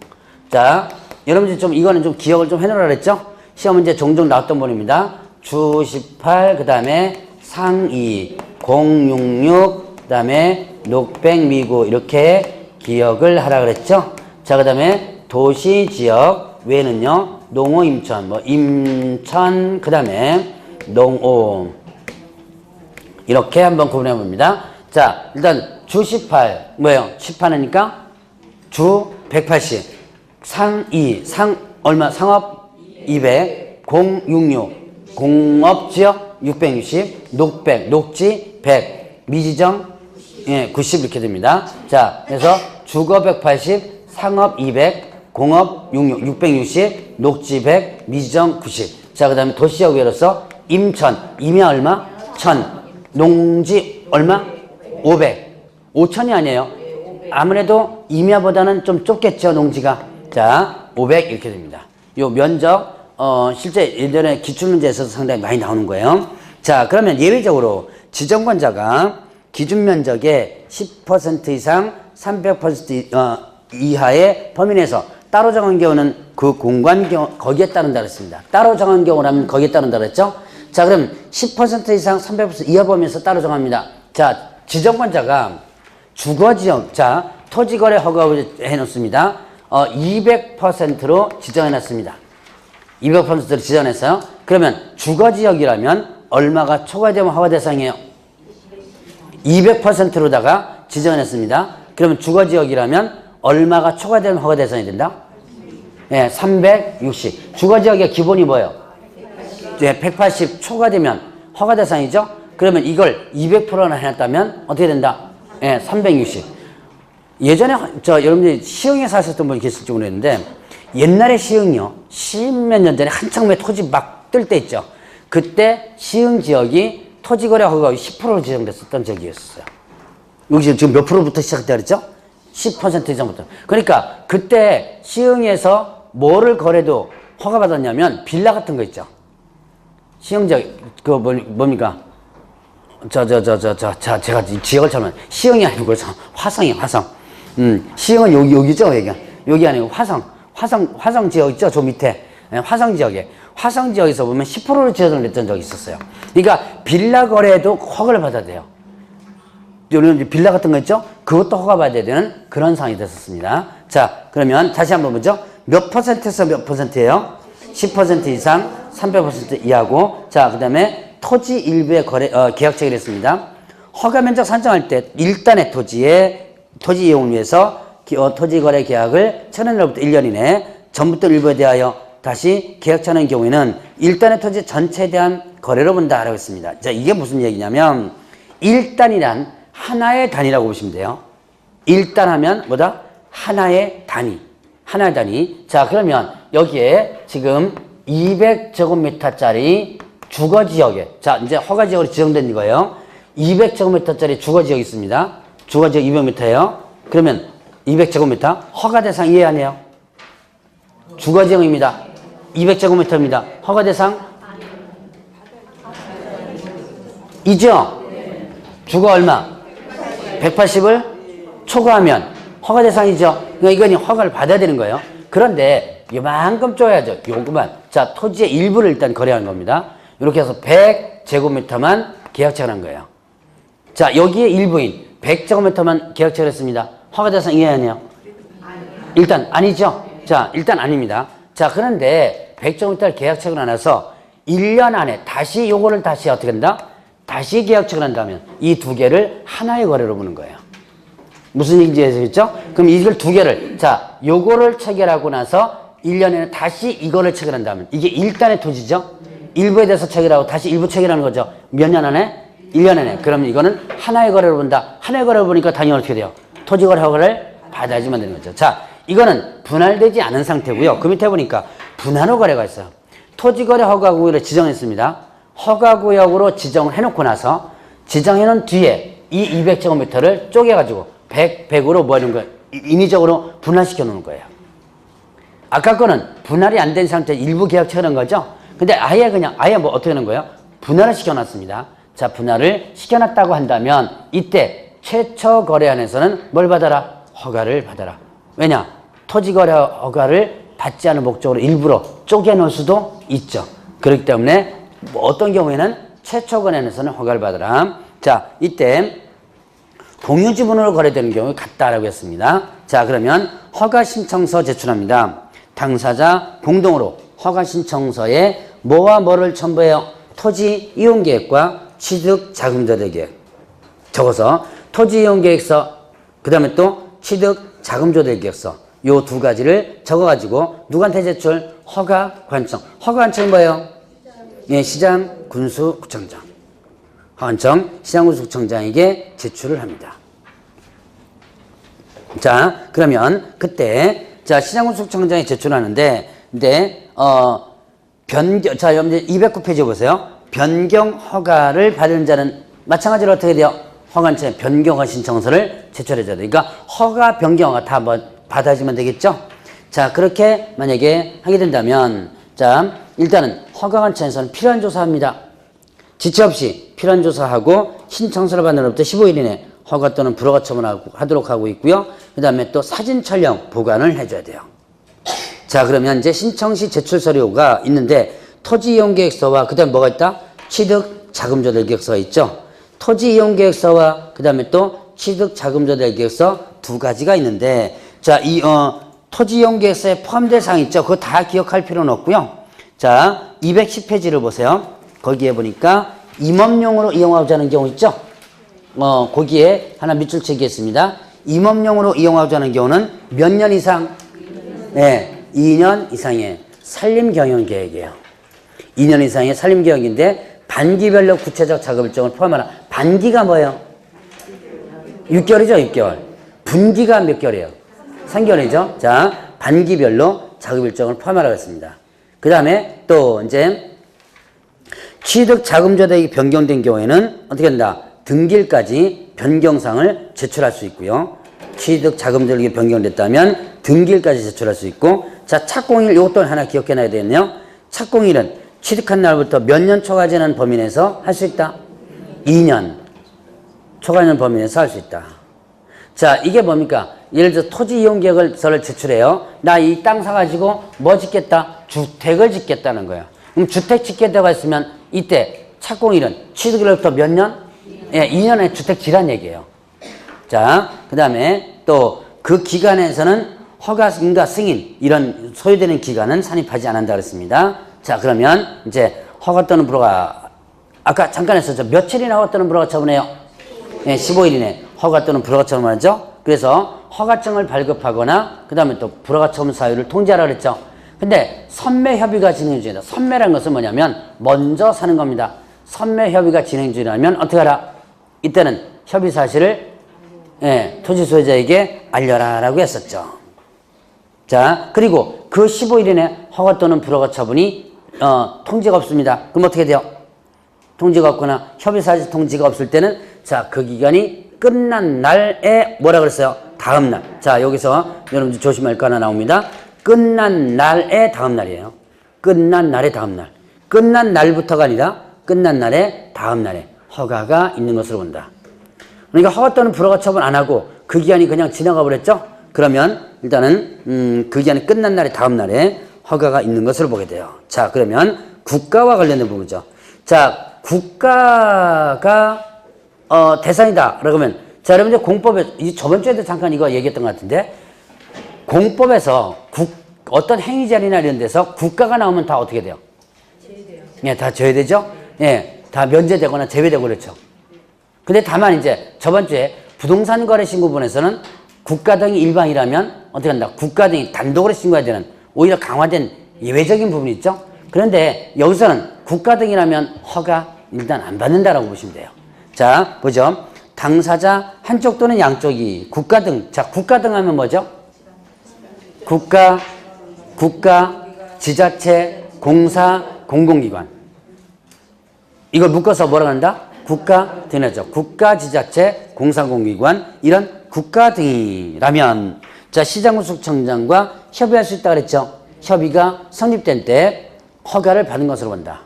자, 여러분들 좀 이거는 좀 기억을 좀 해놓으라 그랬죠? 시험 문제 종종 나왔던 부분입니다. 주 18, 그 다음에 상위 066, 그 다음에 녹백미구 이렇게 기억을 하라 그랬죠. 자, 그 다음에 도시지역 외에는요, 농어, 임천, 뭐 임천, 그 다음에 농오 이렇게 한번 구분해 봅니다. 자, 일단 주 18 뭐예요? 18이니까 주 180, 상 2, 상 얼마? 상업 200, 066, 공업지역 660, 녹백, 녹지 100, 미지정 90 이렇게 됩니다. 자, 그래서 주거 180, 상업 200, 공업 66, 660, 녹지 100, 미지정 90. 자, 그 다음에 도시지역 외로서 임천, 임야 얼마? 1000, 농지 얼마? 500. 5000이 아니에요. 아무래도 임야보다는 좀 좁겠죠, 농지가. 자, 500 이렇게 됩니다. 요 면적, 실제 예전에 기출문제에서 상당히 많이 나오는 거예요. 자, 그러면 예외적으로 지정권자가 기준 면적의 10% 이상 300% 이하의 범위 내에서 따로 정한 경우는 그 공간 경우, 거기에 따른다 그랬습니다. 따로 정한 경우라면 거기에 따른다 그랬죠? 자, 그럼 10% 이상 300% 이하 범위에서 따로 정합니다. 자, 지정권자가 주거지역, 자, 토지거래 허가를 해놓습니다. 200%로 지정해놨습니다. 200%로 지정했어요. 그러면 주거지역이라면 얼마가 초과되면 허가 대상이에요? 200%로다가 지정했습니다. 그러면 주거지역이라면 얼마가 초과되면 허가 대상이 된다? 네, 360. 주거지역의 기본이 뭐예요? 네, 180 초과되면 허가 대상이죠? 그러면 이걸 200%나 해놨다면 어떻게 된다? 네, 360. 예전에 여러분들이 시흥에 사셨던 분이 계실지 모르겠는데 옛날에 시흥이요. 10몇 년 전에 한창 왜 토지 막 뜰 때 있죠. 그때 시흥 지역이 토지거래 허가가 10%로 지정됐었던 지역이었어요. 여기 지금 몇 프로부터 시작됐다 그랬죠? 10% 이상부터. 그러니까 그때 시흥에서 뭐를 거래도 허가받았냐면 빌라 같은 거 있죠. 시흥 지역, 그거 뭡니까? 제가 지역을 잘못, 시흥이 아니고 화성이에요, 화성. 시흥은 여기죠, 여기 아니고 화성 지역 있죠, 저 밑에. 화성 지역에. 화성 지역에서 보면 10%로 지정을 했던 적이 있었어요. 그러니까 빌라 거래도 허가를 받아야 돼요. 여러분 빌라 같은 거 있죠? 그것도 허가받아야 되는 그런 상황이 됐었습니다. 자, 그러면 다시 한번 보죠. 몇 퍼센트에서 몇 퍼센트예요? 10% 이상, 300% 이하고. 자, 그 다음에 토지 일부의 계약 체결을 했습니다. 허가 면적 산정할 때 일단의 토지 이용을 위해서 토지 거래 계약을 체결한 날부터 1년 이내 전부터 일부에 대하여 다시 계약 체결하는 경우에는 일단의 토지 전체에 대한 거래로 본다라고 했습니다. 자, 이게 무슨 얘기냐면 일단이란 하나의 단위라고 보시면 돼요. 일단 하면 뭐다? 하나의 단위. 하나의 단위. 자, 그러면 여기에 지금 200제곱미터짜리 주거지역에, 자, 이제 허가지역으로 지정된 거예요. 200제곱미터짜리 주거지역이 있습니다. 주거지역 200m예요. 그러면 200제곱미터 허가 대상 이해 안 해요? 주거지역입니다. 200제곱미터입니다. 허가 대상? 이죠? 주거 얼마? 180을 초과하면 허가 대상이죠. 그러니까 이건 허가를 받아야 되는 거예요. 그런데 요만큼 쪼야죠. 요거만. 자, 토지의 일부를 일단 거래하는 겁니다. 이렇게 해서 100제곱미터만 계약 체결한 거예요. 자, 여기에 일부인 100제곱미터만 계약 체결했습니다. 허가 대상 이해하네요. 일단 아니죠. 자, 일단 아닙니다. 자, 그런데 100제곱미터 계약 체결을 나서 1년 안에 다시 요거를 다시 어떻게 한다? 다시 계약 체결한다면 이 두 개를 하나의 거래로 보는 거예요. 무슨 얘기인지 아시겠죠? 그럼 이걸 두 개를, 자, 요거를 체결하고 나서 1년에는 다시 이거를 체결한다면 이게 일단의 토지죠? 일부에 대해서 체결하고 다시 일부 체결하는 거죠. 몇 년 안에? 1년 안에. 그럼 이거는 하나의 거래로 본다. 하나의 거래로 보니까 당연히 어떻게 돼요? 토지거래 허가를 받아야지만 되는 거죠. 자, 이거는 분할되지 않은 상태고요. 그 밑에 보니까 분할허 거래가 있어요. 토지거래 허가구역을 지정했습니다. 허가구역으로 지정을 해놓고 나서 지정해놓은 뒤에 이 200제곱미터를 쪼개가지고 100으로 뭐 하는 거예요? 인위적으로 분할시켜 놓는 거예요. 아까 거는 분할이 안 된 상태에 일부 계약 체결한 거죠? 근데 아예 뭐 어떻게 하는 거예요? 분할을 시켜놨습니다. 자, 분할을 시켜놨다고 한다면 이때 최초 거래안에서는 뭘 받아라? 허가를 받아라. 왜냐? 토지거래 허가를 받지 않은 목적으로 일부러 쪼개놓을 수도 있죠. 그렇기 때문에 뭐 어떤 경우에는 최초 거래안에서는 허가를 받아라. 자, 이때 공유 지분으로 거래되는 경우 같다라고 했습니다. 자, 그러면 허가 신청서 제출합니다. 당사자 공동으로 허가 신청서에 뭐와 뭐를 첨부해요? 토지 이용 계획과 취득 자금 조달 계획. 적어서 토지 이용 계획서, 그 다음에 또 취득 자금 조달 계획서. 요 두 가지를 적어가지고 누구한테 제출? 허가 관청. 허가 관청이 뭐예요? 예, 시장 군수구청장. 허가 관청 시장 군수구청장에게 제출을 합니다. 자, 그러면 그때 자 시장 군수구청장에 제출하는데, 근데 자, 여러분들 209페이지 보세요. 변경 허가를 받은 자는 마찬가지로 어떻게 돼요? 허가처에 변경허가 신청서를 제출해줘야 돼요. 그러니까 허가 변경허가 다 뭐 받아지면 되겠죠? 자, 그렇게 만약에 하게 된다면, 자, 일단은 허가관청에서는 필요한 조사합니다. 지체 없이 필요한 조사하고 신청서를 받는 날부터 15일 이내 허가 또는 불허가 처분하도록 하고 있고요. 그 다음에 또 사진 촬영 보관을 해줘야 돼요. 자, 그러면 이제 신청 시 제출 서류가 있는데, 토지 이용 계획서와 그 다음에 뭐가 있다? 취득 자금 조달 계획서가 있죠. 토지 이용 계획서와 그 다음에 또 취득 자금 조달 계획서 두 가지가 있는데, 자, 토지 이용 계획서에 포함될 사항 있죠. 그거 다 기억할 필요는 없고요. 자, 210페이지를 보세요. 거기에 보니까 임업용으로 이용하고자 하는 경우 있죠. 거기에 하나 밑줄 치겠습니다. 임업용으로 이용하고자 하는 경우는 몇 년 이상? 네, 2년 이상의 산림경영계획이에요. 2년 이상의 산림계획인데 반기별로 구체적 작업 일정을 포함하는, 반기가 뭐예요? 6개월이죠, 6개월. 분기가 몇 개월이에요? 3개월이죠. 자, 반기별로 작업 일정을 포함하라고 했습니다. 그 다음에 또 이제 취득 자금 조달이 변경된 경우에는 어떻게 된다? 등기일까지 변경사항을 제출할 수 있고요. 취득 자금 조달이 변경됐다면 등기일까지 제출할 수 있고, 자, 착공일 이것도 하나 기억해놔야 되겠네요. 착공일은 취득한 날부터 몇 년 초과되는 범위 내에서 할 수 있다? 2년 초과되는 범위 내에서 할 수 있다. 자, 이게 뭡니까? 예를 들어 토지 이용 계획서를 제출해요. 나 이 땅 사가지고 뭐 짓겠다? 주택을 짓겠다는 거예요. 그럼 주택 짓겠다고 했으면 이때 착공일은 취득일로부터 몇 년? 예, 2년의 주택 지란 얘기예요. 자, 그 다음에 또 그 기간에서는 허가인가 승인 이런 소요되는 기간은 산입하지 않는다 그랬습니다. 자, 그러면 이제 허가 또는 불허가 아까 잠깐 했었죠. 며칠이나 허가 또는 불허가 처분해요? 예, 15일 이내 허가 또는 불허가 처분하죠. 그래서 허가증을 발급하거나 그 다음에 또 불허가 처분 사유를 통지하라 그랬죠. 근데 선매 협의가 진행 중이다. 선매라는 것은 뭐냐면 먼저 사는 겁니다. 선매 협의가 진행 중이라면 어떻게 하라? 이때는 협의 사실을 예, 토지 소유자에게 알려라 라고 했었죠. 자, 그리고 그 15일 이내 허가 또는 불허가 처분이 통지가 없습니다. 그럼 어떻게 돼요? 통지가 없거나 협의 사실 통지가 없을 때는 자, 그 기간이 끝난 날에 뭐라 그랬어요? 다음 날. 자, 여기서 여러분들 조심할 거 하나 나옵니다. 끝난 날의 다음 날이에요. 끝난 날의 다음 날. 끝난 날부터가 아니라 끝난 날의 다음 날에 허가가 있는 것으로 본다. 그러니까 허가 또는 불허가 처분 안 하고 그 기간이 그냥 지나가 버렸죠? 그러면 일단은 그 기간이 끝난 날의 다음 날에 허가가 있는 것으로 보게 돼요. 자, 그러면 국가와 관련된 부분이죠. 자, 국가가 대상이다. 그러면 자, 여러분들 공법에 저번 주에도 잠깐 이거 얘기했던 것 같은데, 공법에서 어떤 행위자리나 이런 데서 국가가 나오면 다 어떻게 돼요? 제외돼요. 예, 다 제외되죠? 예, 다 면제되거나 제외되고 그렇죠. 근데 다만 이제 저번 주에 부동산 거래 신고분에서는 국가 등이 일방이라면 어떻게 한다? 국가 등이 단독으로 신고해야 되는 오히려 강화된 예외적인 부분이 있죠. 그런데 여기서는 국가 등이라면 허가 일단 안 받는다라고 보시면 돼요. 자, 보죠. 당사자 한쪽 또는 양쪽이 국가 등. 자, 국가 등 하면 뭐죠? 국가, 지자체, 공사, 공공기관. 이걸 묶어서 뭐라고 한다? 국가 등이죠. 국가, 지자체, 공사, 공공기관 이런 국가 등이라면 자, 시장군수청장과 협의할 수 있다 그랬죠. 협의가 성립된 때 허가를 받은 것으로 본다.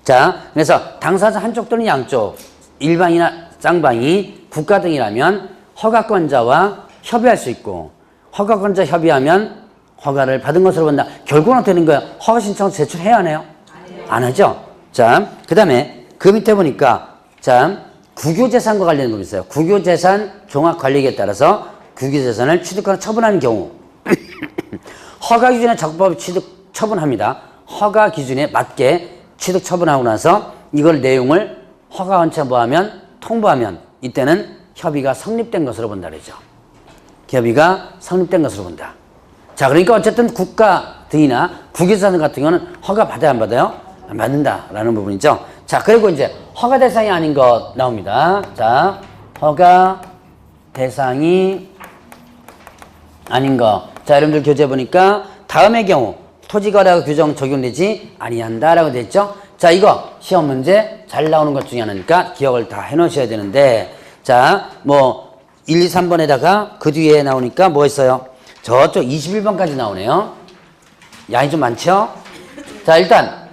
자, 그래서 당사자 한쪽 또는 양쪽 일방이나 쌍방이 국가 등이라면 허가권자와 협의할 수 있고, 허가권자 협의하면 허가를 받은 것으로 본다. 결국은 어떻게 되는 거예요? 허가 신청 제출해야 하나요? 안 하죠. 자, 그 다음에 그 밑에 보니까 자, 국유재산과 관련된 법이 있어요. 국유재산 종합관리계에 따라서 국유재산을 취득하거나 처분하는 경우 허가 기준에 적법히 취득 처분합니다. 허가 기준에 맞게 취득 처분하고 나서 이걸 내용을 허가원체 뭐하면 통보하면 이때는 협의가 성립된 것으로 본다 그러죠. 협의가 성립된 것으로 본다. 자, 그러니까 어쨌든 국가 등이나 국유재산 같은 경우는 허가 받아야 안 받아요? 안 받는다라는 부분이죠. 자, 그리고 이제 허가 대상이 아닌 것 나옵니다. 자, 허가 대상이 아닌 거. 자, 여러분들 교재 보니까 다음의 경우 토지거래가 규정 적용되지 아니한다라고 되어 있죠. 자, 이거 시험 문제 잘 나오는 것 중에 하나니까 기억을 다 해놓으셔야 되는데, 자, 뭐 1, 2, 3번에다가 그 뒤에 나오니까 뭐 있어요? 저쪽 21번까지 나오네요. 양이 좀 많죠? 자, 일단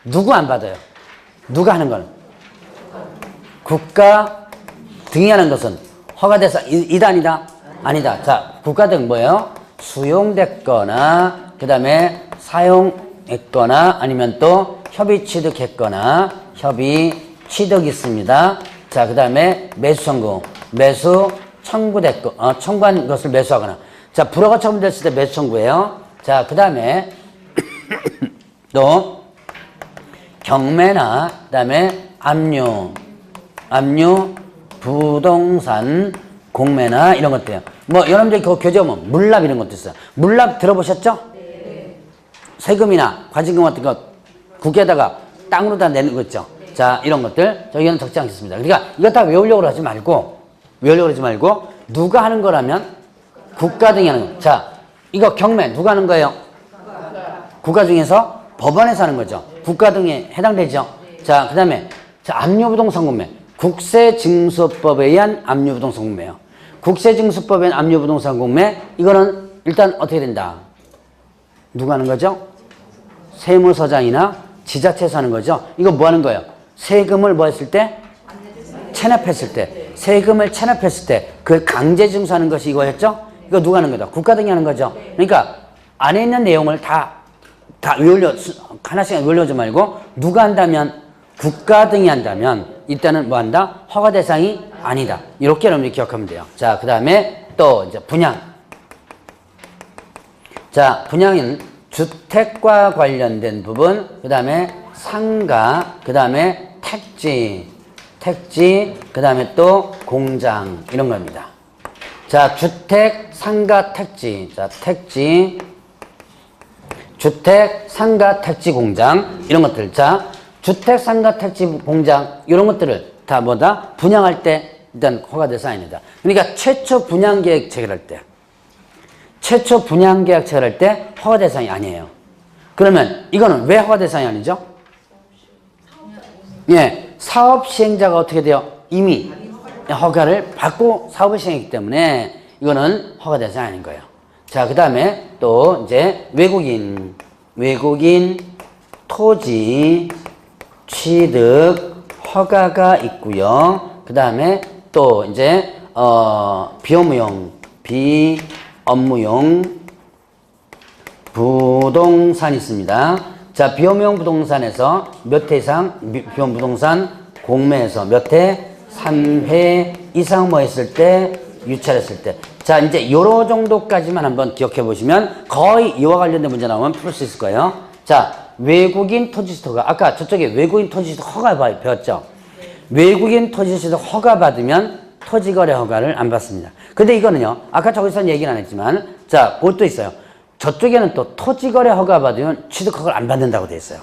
누구 안 받아요? 누가 하는 건? 국가 등이 하는 것은 허가대상 이다 아니다? 아니다. 자, 국가 등 뭐예요? 수용됐거나 그 다음에 사용했거나 아니면 또 협의 취득했거나 협의 취득 있습니다. 자, 그 다음에 매수 청구, 매수 청구됐고 청구한 것을 매수하거나. 자, 불허가 처분됐을 때 매수 청구예요. 자, 그 다음에 또 경매나 그 다음에 압류 부동산 공매나 이런 것들이에요. 뭐 여러분들이 그 교재 보면 물납 이런 것도 있어요. 물납 들어보셨죠? 네. 세금이나 과징금 같은 거 국에다가 땅으로다 내는 거 있죠. 네. 자, 이런 것들 저기는 적지 않겠습니다. 그러니까 이거 다 외우려고 하지 말고 누가 하는 거라면 국가 등이 하는 거. 자, 이거 경매 누가 하는 거예요? 국가 중에서 법원에서 하는 거죠. 국가 등에 해당되죠. 자, 그 다음에 압류부동산 공매. 국세징수법에 의한 압류부동산 공매예요. 국세징수법에 의한 압류부동산 공매, 이거는 일단 어떻게 된다? 누가 하는 거죠? 세무서장이나 지자체에서 하는 거죠. 이거 뭐 하는 거예요? 세금을 뭐 했을 때? 체납했을 때. 세금을 체납했을 때 그 강제징수하는 것이 이거였죠? 이거 누가 하는 거다? 국가 등이 하는 거죠. 그러니까 안에 있는 내용을 다 하나씩 외우려지 말고 누가 한다면 국가 등이 한다면 이때는 뭐 한다? 허가 대상이 아니다. 이렇게 여러분들이 기억하면 돼요. 자, 그 다음에 또 이제 분양. 자, 분양은 주택과 관련된 부분, 그 다음에 상가, 그 다음에 택지, 그 다음에 또 공장, 이런 겁니다. 자, 주택, 상가, 택지. 자, 택지, 주택, 상가, 택지, 공장, 이런 것들. 자, 주택, 상가, 택지, 공장, 이런 것들을 다 뭐다? 분양할 때 일단 허가 대상이 아니다. 그러니까 최초 분양계획 체결할 때 허가 대상이 아니에요. 그러면 이거는 왜 허가 대상이 아니죠? 예, 사업 시행자가 어떻게 돼요? 이미 허가를 받고 사업을 시행했기 때문에 이거는 허가 대상이 아닌 거예요. 자, 그 다음에 또 이제 외국인 토지 취득 허가가 있고요. 그 다음에 또 이제 비업무용 부동산 있습니다. 자, 비업무용 부동산에서 몇 회 이상 비업무용 부동산 공매에서 몇 회? 3회 이상 뭐 했을 때? 유찰했을 때. 자, 이제 요런 정도까지만 한번 기억해 보시면 거의 이와 관련된 문제 나오면 풀 수 있을 거예요. 자, 외국인 토지취득허가. 아까 저쪽에 외국인 토지취득허가 배웠죠? 외국인 토지취득 허가 받으면 토지거래 허가를 안 받습니다. 근데 이거는요, 아까 저기서는 얘기는 안 했지만, 자, 그것도 있어요. 저쪽에는 또 토지거래 허가 받으면 취득허가를 안 받는다고 돼 있어요.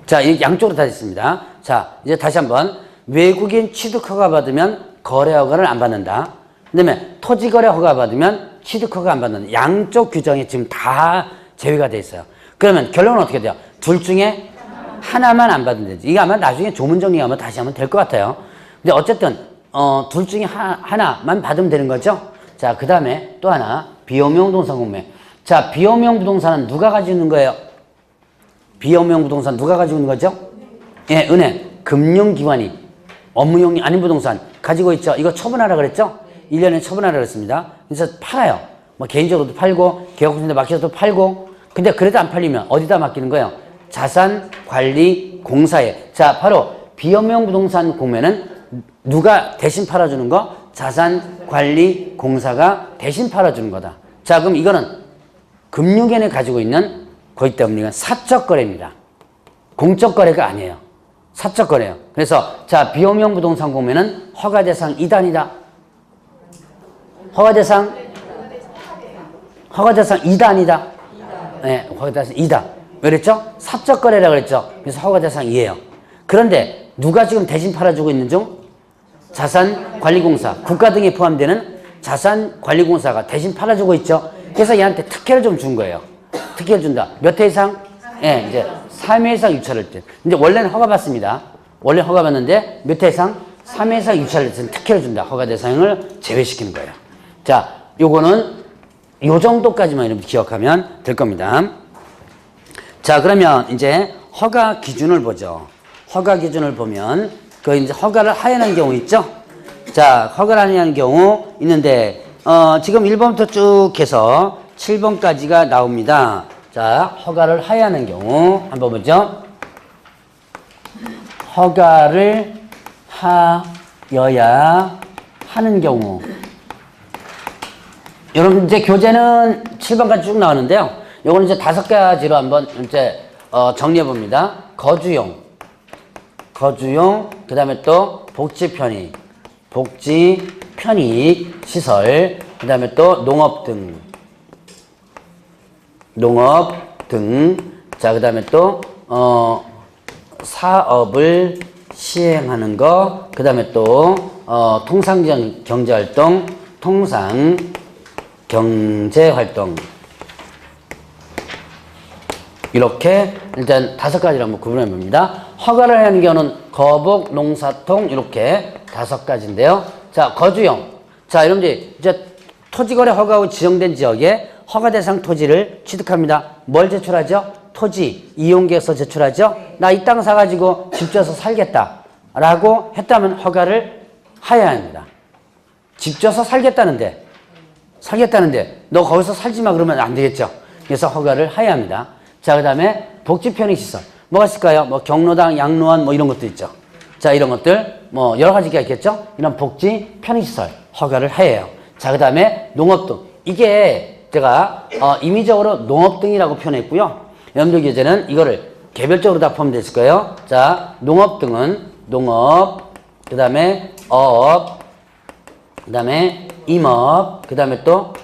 자, 이 양쪽으로 다 있습니다. 자, 이제 다시 한번. 외국인 취득허가 받으면 거래 허가를 안 받는다. 그 다음에 토지거래 허가 받으면 취득허가 안 받는다. 양쪽 규정이 지금 다 제외가 돼 있어요. 그러면 결론은 어떻게 돼요? 둘 중에 하나만 안 받으면 되지. 이게 아마 나중에 조문 정리하면 다시 하면 될 것 같아요. 근데 어쨌든 둘 중에 하나만 받으면 되는 거죠. 자, 그 다음에 또 하나, 비업무용 부동산 공매. 자, 비업무용 부동산은 누가 가지고 있는 거예요? 비업무용 부동산 누가 가지고 있는 거죠? 예, 은행, 금융기관이 업무용이 아닌 부동산 가지고 있죠. 이거 처분하라 그랬죠? 1년에 처분하라 그랬습니다. 그래서 팔아요. 뭐 개인적으로도 팔고 개업공사에 맡겨서도 팔고. 근데 그래도 안 팔리면 어디다 맡기는 거예요? 자산관리공사에. 자, 바로 비업무용 부동산 공매는 누가 대신 팔아주는 거? 자산관리공사가 대신 팔아주는 거다. 자, 그럼 이거는 금융권에 가지고 있는 거기 때문에 이건 사적 거래입니다. 공적 거래가 아니에요. 사적 거래예요. 그래서 자, 비용형 부동산 보면은 허가대상 2단이다. 허가대상 2단이다. 네, 허가대상 2단. 왜 그랬죠? 사적 거래라고 그랬죠. 그래서 허가대상 2예요. 그런데 누가 지금 대신 팔아주고 있는 중? 자산관리공사, 국가 등에 포함되는 자산관리공사가 대신 팔아주고 있죠. 그래서 얘한테 특혜를 좀 준 거예요. 특혜를 준다. 몇 회 이상? 예, 이제 3회 이상 유찰할 때. 근데 원래는 허가 받습니다. 원래 허가 받는데 몇 회 이상? 3회 이상 유찰할 때는 특혜를 준다. 허가 대상을 제외시키는 거예요. 자, 요거는 요 정도까지만 이렇게 기억하면 될 겁니다. 자, 그러면 이제 허가 기준을 보죠. 허가 기준을 보면 그 이제 허가를 하연한 경우 있죠. 자, 허가를 하연한 경우 있는데 지금 1번부터 쭉 해서 7번까지가 나옵니다. 자, 허가를 하연한 경우 한번 보죠. 허가를 하여야 하는 경우. 여러분 이제 교재는 7번까지 쭉 나오는데요. 요거는 이제 5가지로 한번 이제 정리해 봅니다. 거주용, 그 다음에 또 복지 편익 시설, 그 다음에 또 농업 등, 자, 그 다음에 또 사업을 시행하는 거, 그 다음에 또 통상경제활동, 이렇게 일단 5가지를 한번 구분해 봅니다. 허가를 하는 경우는 거북, 농사통 이렇게 5가지인데요. 자, 거주용. 자, 여러분들 이제 토지거래 허가로 지정된 지역에 허가 대상 토지를 취득합니다. 뭘 제출하죠? 토지 이용계획서 제출하죠. 나 이 땅 사가지고 집 지어서 살겠다라고 했다면 허가를 하여야 합니다. 집 지어서 살겠다는데 너 거기서 살지 마 그러면 안 되겠죠. 그래서 허가를 하여야 합니다. 자, 그 다음에 복지 편익시설. 뭐가 있을까요? 뭐 경로당, 양로원 뭐 이런 것도 있죠. 자, 이런 것들 뭐 여러 가지가 있겠죠. 이런 복지 편익시설 허가를 하여요. 자, 그 다음에 농업 등. 이게 제가 임의적으로 농업 등이라고 표현했고요. 여러분들 교재는 이거를 개별적으로 다 포함되어 있을 거예요. 자, 농업 등은 농업, 그 다음에 어업, 그 다음에 임업, 그 다음에 또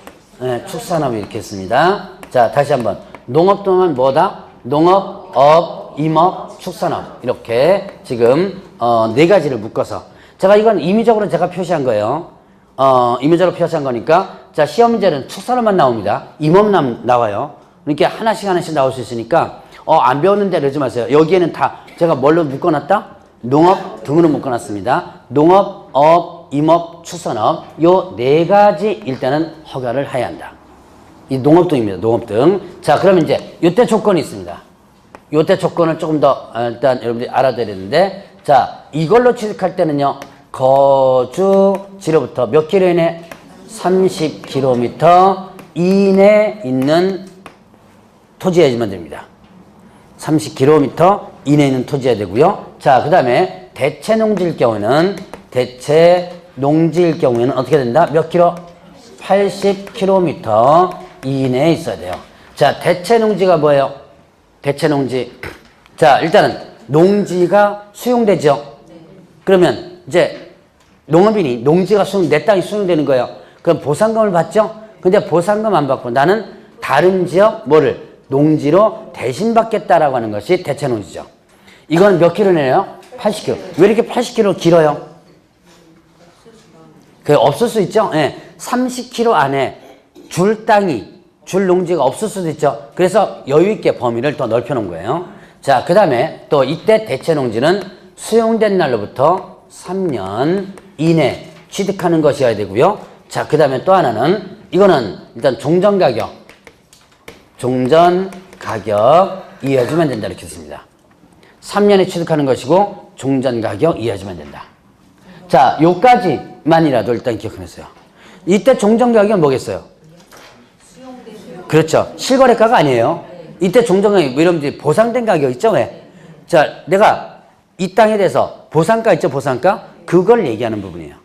축산업 이렇게 했습니다. 자, 다시 한번. 농업 등은 뭐다? 농업, 업, 임업, 축산업 이렇게 지금 4가지를 묶어서 제가 이건 임의적으로 제가 표시한 거예요. 임의적으로 표시한 거니까 자, 시험 문제는 축산업만 나옵니다. 임업 나와요. 이렇게 하나씩 나올 수 있으니까 안 배웠는데 그러지 마세요. 여기에는 다 제가 뭘로 묶어놨다? 농업 등으로 묶어놨습니다. 농업, 업, 임업, 축산업 요 4가지 일단은 허가를 해야 한다. 이 농업 등입니다. 농업 등. 자, 그러면 이제 요때 조건이 있습니다. 요때 조건을 조금 더 일단 여러분들이 알아둬야 되는데 자, 이걸로 취득할 때는요. 거주지로부터 몇 킬로 이내? 30km 이내에 있는 토지여야지만 됩니다. 30km 이내에 있는 토지여야 되고요. 자, 그 다음에 대체농지일 경우에는 어떻게 된다? 몇 킬로? 80km 이내에 있어야 돼요. 자, 대체농지가 뭐예요? 대체농지. 자, 일단은 농지가 수용되죠. 그러면 이제 농업인이 농지가 내 땅이 수용되는 거예요. 그럼 보상금을 받죠? 근데 보상금 안 받고 나는 다른 지역 농지로 대신 받겠다라고 하는 것이 대체농지죠. 이건 몇 킬로네요? 80km. 왜 이렇게 80km 길어요? 없을 수 있죠? 네. 30km 안에 줄 농지가 없을 수도 있죠. 그래서 여유있게 범위를 더 넓혀놓은 거예요. 자, 그 다음에 또 이때 대체농지는 수용된 날로부터 3년 이내 취득하는 것이어야 되고요. 자, 그 다음에 또 하나는 이거는 일단 종전가격 이해해주면 된다 이렇게 씁니다. 3년에 취득하는 것이고 종전가격 이해해주면 된다. 자, 요까지만이라도 일단 기억해주세요. 이때 종전가격은 뭐겠어요? 그렇죠. 실거래가가 아니에요. 이때 종전가격이 뭐 여러분들이 보상된 가격 있죠? 왜? 자, 내가 이 땅에 대해서 보상가 있죠? 보상가? 그걸 얘기하는 부분이에요.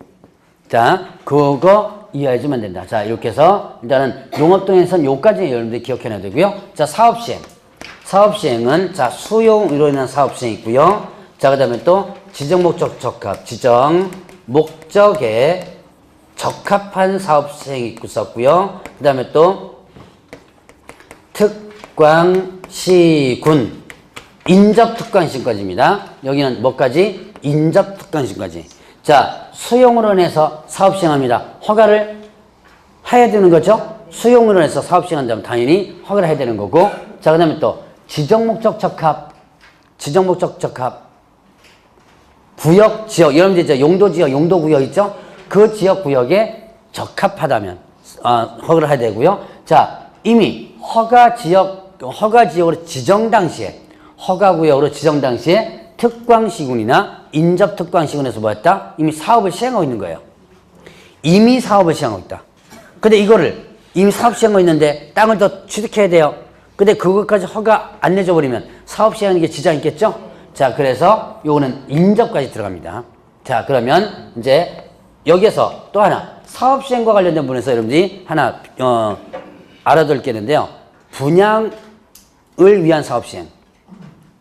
자, 그거 이해해주면 된다. 자, 이렇게 해서 일단은 농업동에서는 요까지 여러분들 기억해놔야 되고요. 자, 사업시행. 사업시행은 자, 수용으로 인한 사업시행이 있고요. 자, 그 다음에 또 지정목적 적합. 지정목적에 적합한 사업시행이 있었고요. 그 다음에 또 특광시군. 인접특광시까지입니다. 여기는 뭐까지? 인접특광시까지. 자, 수용으로 인해서 사업 시행합니다. 허가를 해야 되는 거죠? 수용으로 인해서 사업 시행한다면 당연히 허가를 해야 되는 거고. 자, 그 다음에 또 지정목적 적합. 지정목적 적합. 구역, 지역. 여러분들 이제 용도지역, 용도구역 있죠? 그 지역 구역에 적합하다면 허가를 해야 되고요. 자, 이미 허가지역으로 지정 당시에 허가구역으로 지정 당시에 특광시군이나 인접특광시군에서 뭐 했다? 이미 사업을 시행하고 있는 거예요. 이미 사업을 시행하고 있다. 근데 이거를 이미 사업 시행하고 있는데 땅을 더 취득해야 돼요. 근데 그것까지 허가 안 내줘 버리면 사업 시행하는 게 지장이 있겠죠? 자, 그래서 요거는 인접까지 들어갑니다. 자, 그러면 이제 여기에서 또 하나 사업 시행과 관련된 부분에서 여러분들이 하나 알아둘 게 있는데요. 분양을 위한 사업 시행.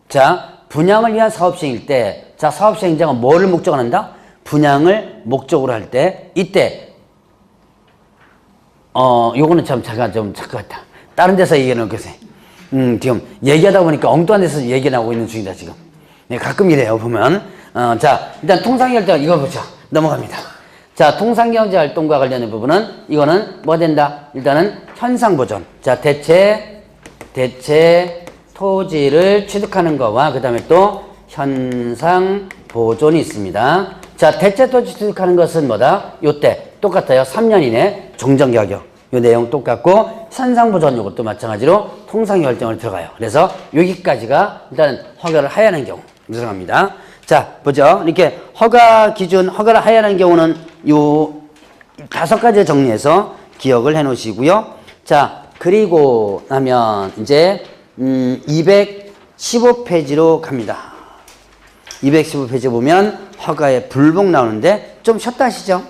자, 분양을 위한 사업 시행일 때, 자, 사업 시행자가 뭐를 목적으로 한다? 분양을 목적으로 할 때, 이때, 요거는 참 잠깐 같다. 다른 데서 얘기하는 것에, 지금 얘기하다 보니까 엉뚱한 데서 얘기 나오고 있는 중이다, 지금. 네, 가끔 이래요, 보면. 자, 일단 통상경제 이거 보자. 넘어갑니다. 자, 통상경제 활동과 관련된 부분은, 이거는 뭐 된다? 일단은 현상보존. 자, 대체 토지를 취득하는 거와 그 다음에 또 현상 보존이 있습니다. 자, 대체 토지 취득하는 것은 뭐다? 요때 똑같아요. 3년 이내 종전가격. 요 내용 똑같고 현상 보존 요것도 마찬가지로 통상의 활동을 들어가요. 그래서 여기까지가 일단 허가를 하야하는 경우 들어갑니다. 자, 보죠. 이렇게 허가 기준, 허가를 하야하는 경우는 요 5가지 정리해서 기억을 해 놓으시고요. 자, 그리고 나면 이제 215페이지로 갑니다. 215페이지 보면 허가의 불복 나오는데 좀 쉬었다 하시죠.